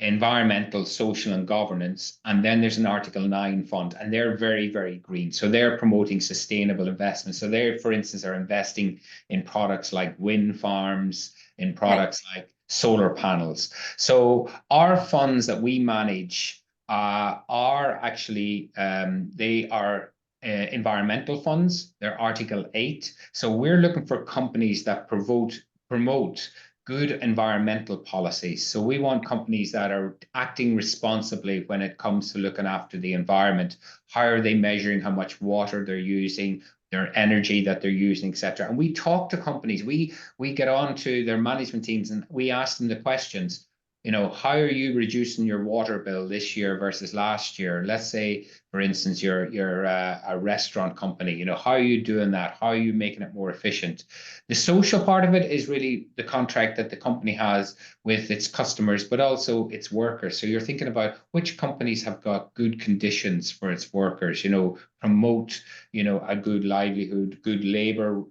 environmental, social, and governance. And then there's an Article 9 fund, and they're very, very green. So they're promoting sustainable investment. So they, for instance, are investing in products like wind farms, in products like solar panels. So our funds that we manage are actually, they are environmental funds. They're Article 8. So we're looking for companies that promote good environmental policies. So we want companies that are acting responsibly when it comes to looking after the environment. How are they measuring how much water they're using, their energy that they're using, etc. And we talk to companies. We get on to their management teams and we ask them the questions. You know, how are you reducing your water bill this year versus last year? Let's say, for instance, you're a restaurant company. You know, how are you doing that? How are you making it more efficient? The social part of it is really the contract that the company has with its customers, but also its workers. So you're thinking about which companies have got good conditions for its workers, you know, promote, you know, a good livelihood, good labor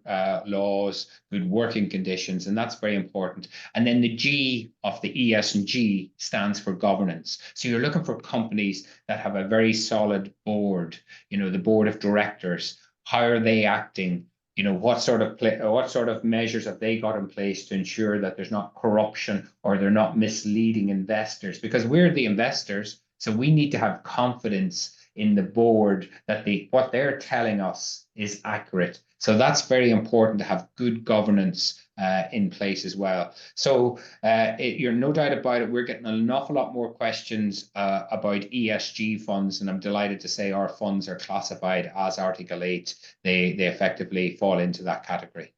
laws, good working conditions, and that's very important. And then the G of the ESG stands for governance. So you're looking for companies that have a very solid board, you know, the board of directors. How are they acting? You know, what sort of measures have they got in place to ensure that there's not corruption or they're not misleading investors? Because we're the investors, so we need to have confidence in the board that what they're telling us is accurate. So that's very important to have good governance in place as well. So you're no doubt about it, we're getting an awful lot more questions about ESG funds, and I'm delighted to say our funds are classified as Article 8. They effectively fall into that category.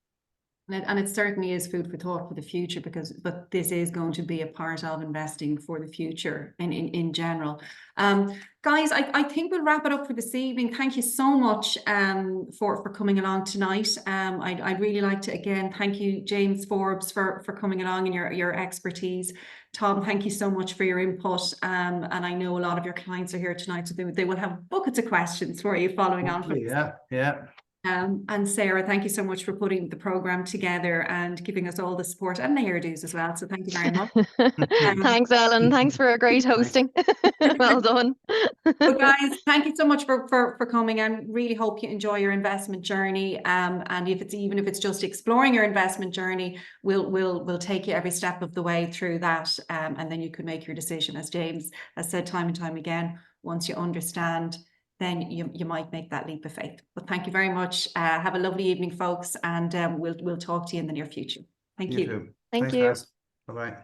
And it certainly is food for thought for the future, but this is going to be a part of investing for the future in general. Guys, I think we'll wrap it up for this evening. Thank you so much for coming along tonight. I'd really like to again thank you, James Forbes, for coming along and your expertise. Tom, thank you so much for your input. And I know a lot of your clients are here tonight, so they will have buckets of questions for you following on from Yeah. And Sarah, thank you so much for putting the program together and giving us all the support, and the hairdos as well. So thank you very much. Thanks, Ellen. Thanks for a great hosting. Well done. So guys, thank you so much for coming, and really hope you enjoy your investment journey. And if it's just exploring your investment journey, we'll take you every step of the way through that. And then you can make your decision, as James has said time and time again. Once you understand, then you might make that leap of faith. But thank you very much. Have a lovely evening, folks, and we'll talk to you in the near future. Thank you. Too. Thank Thanks, you. guys. Bye-bye.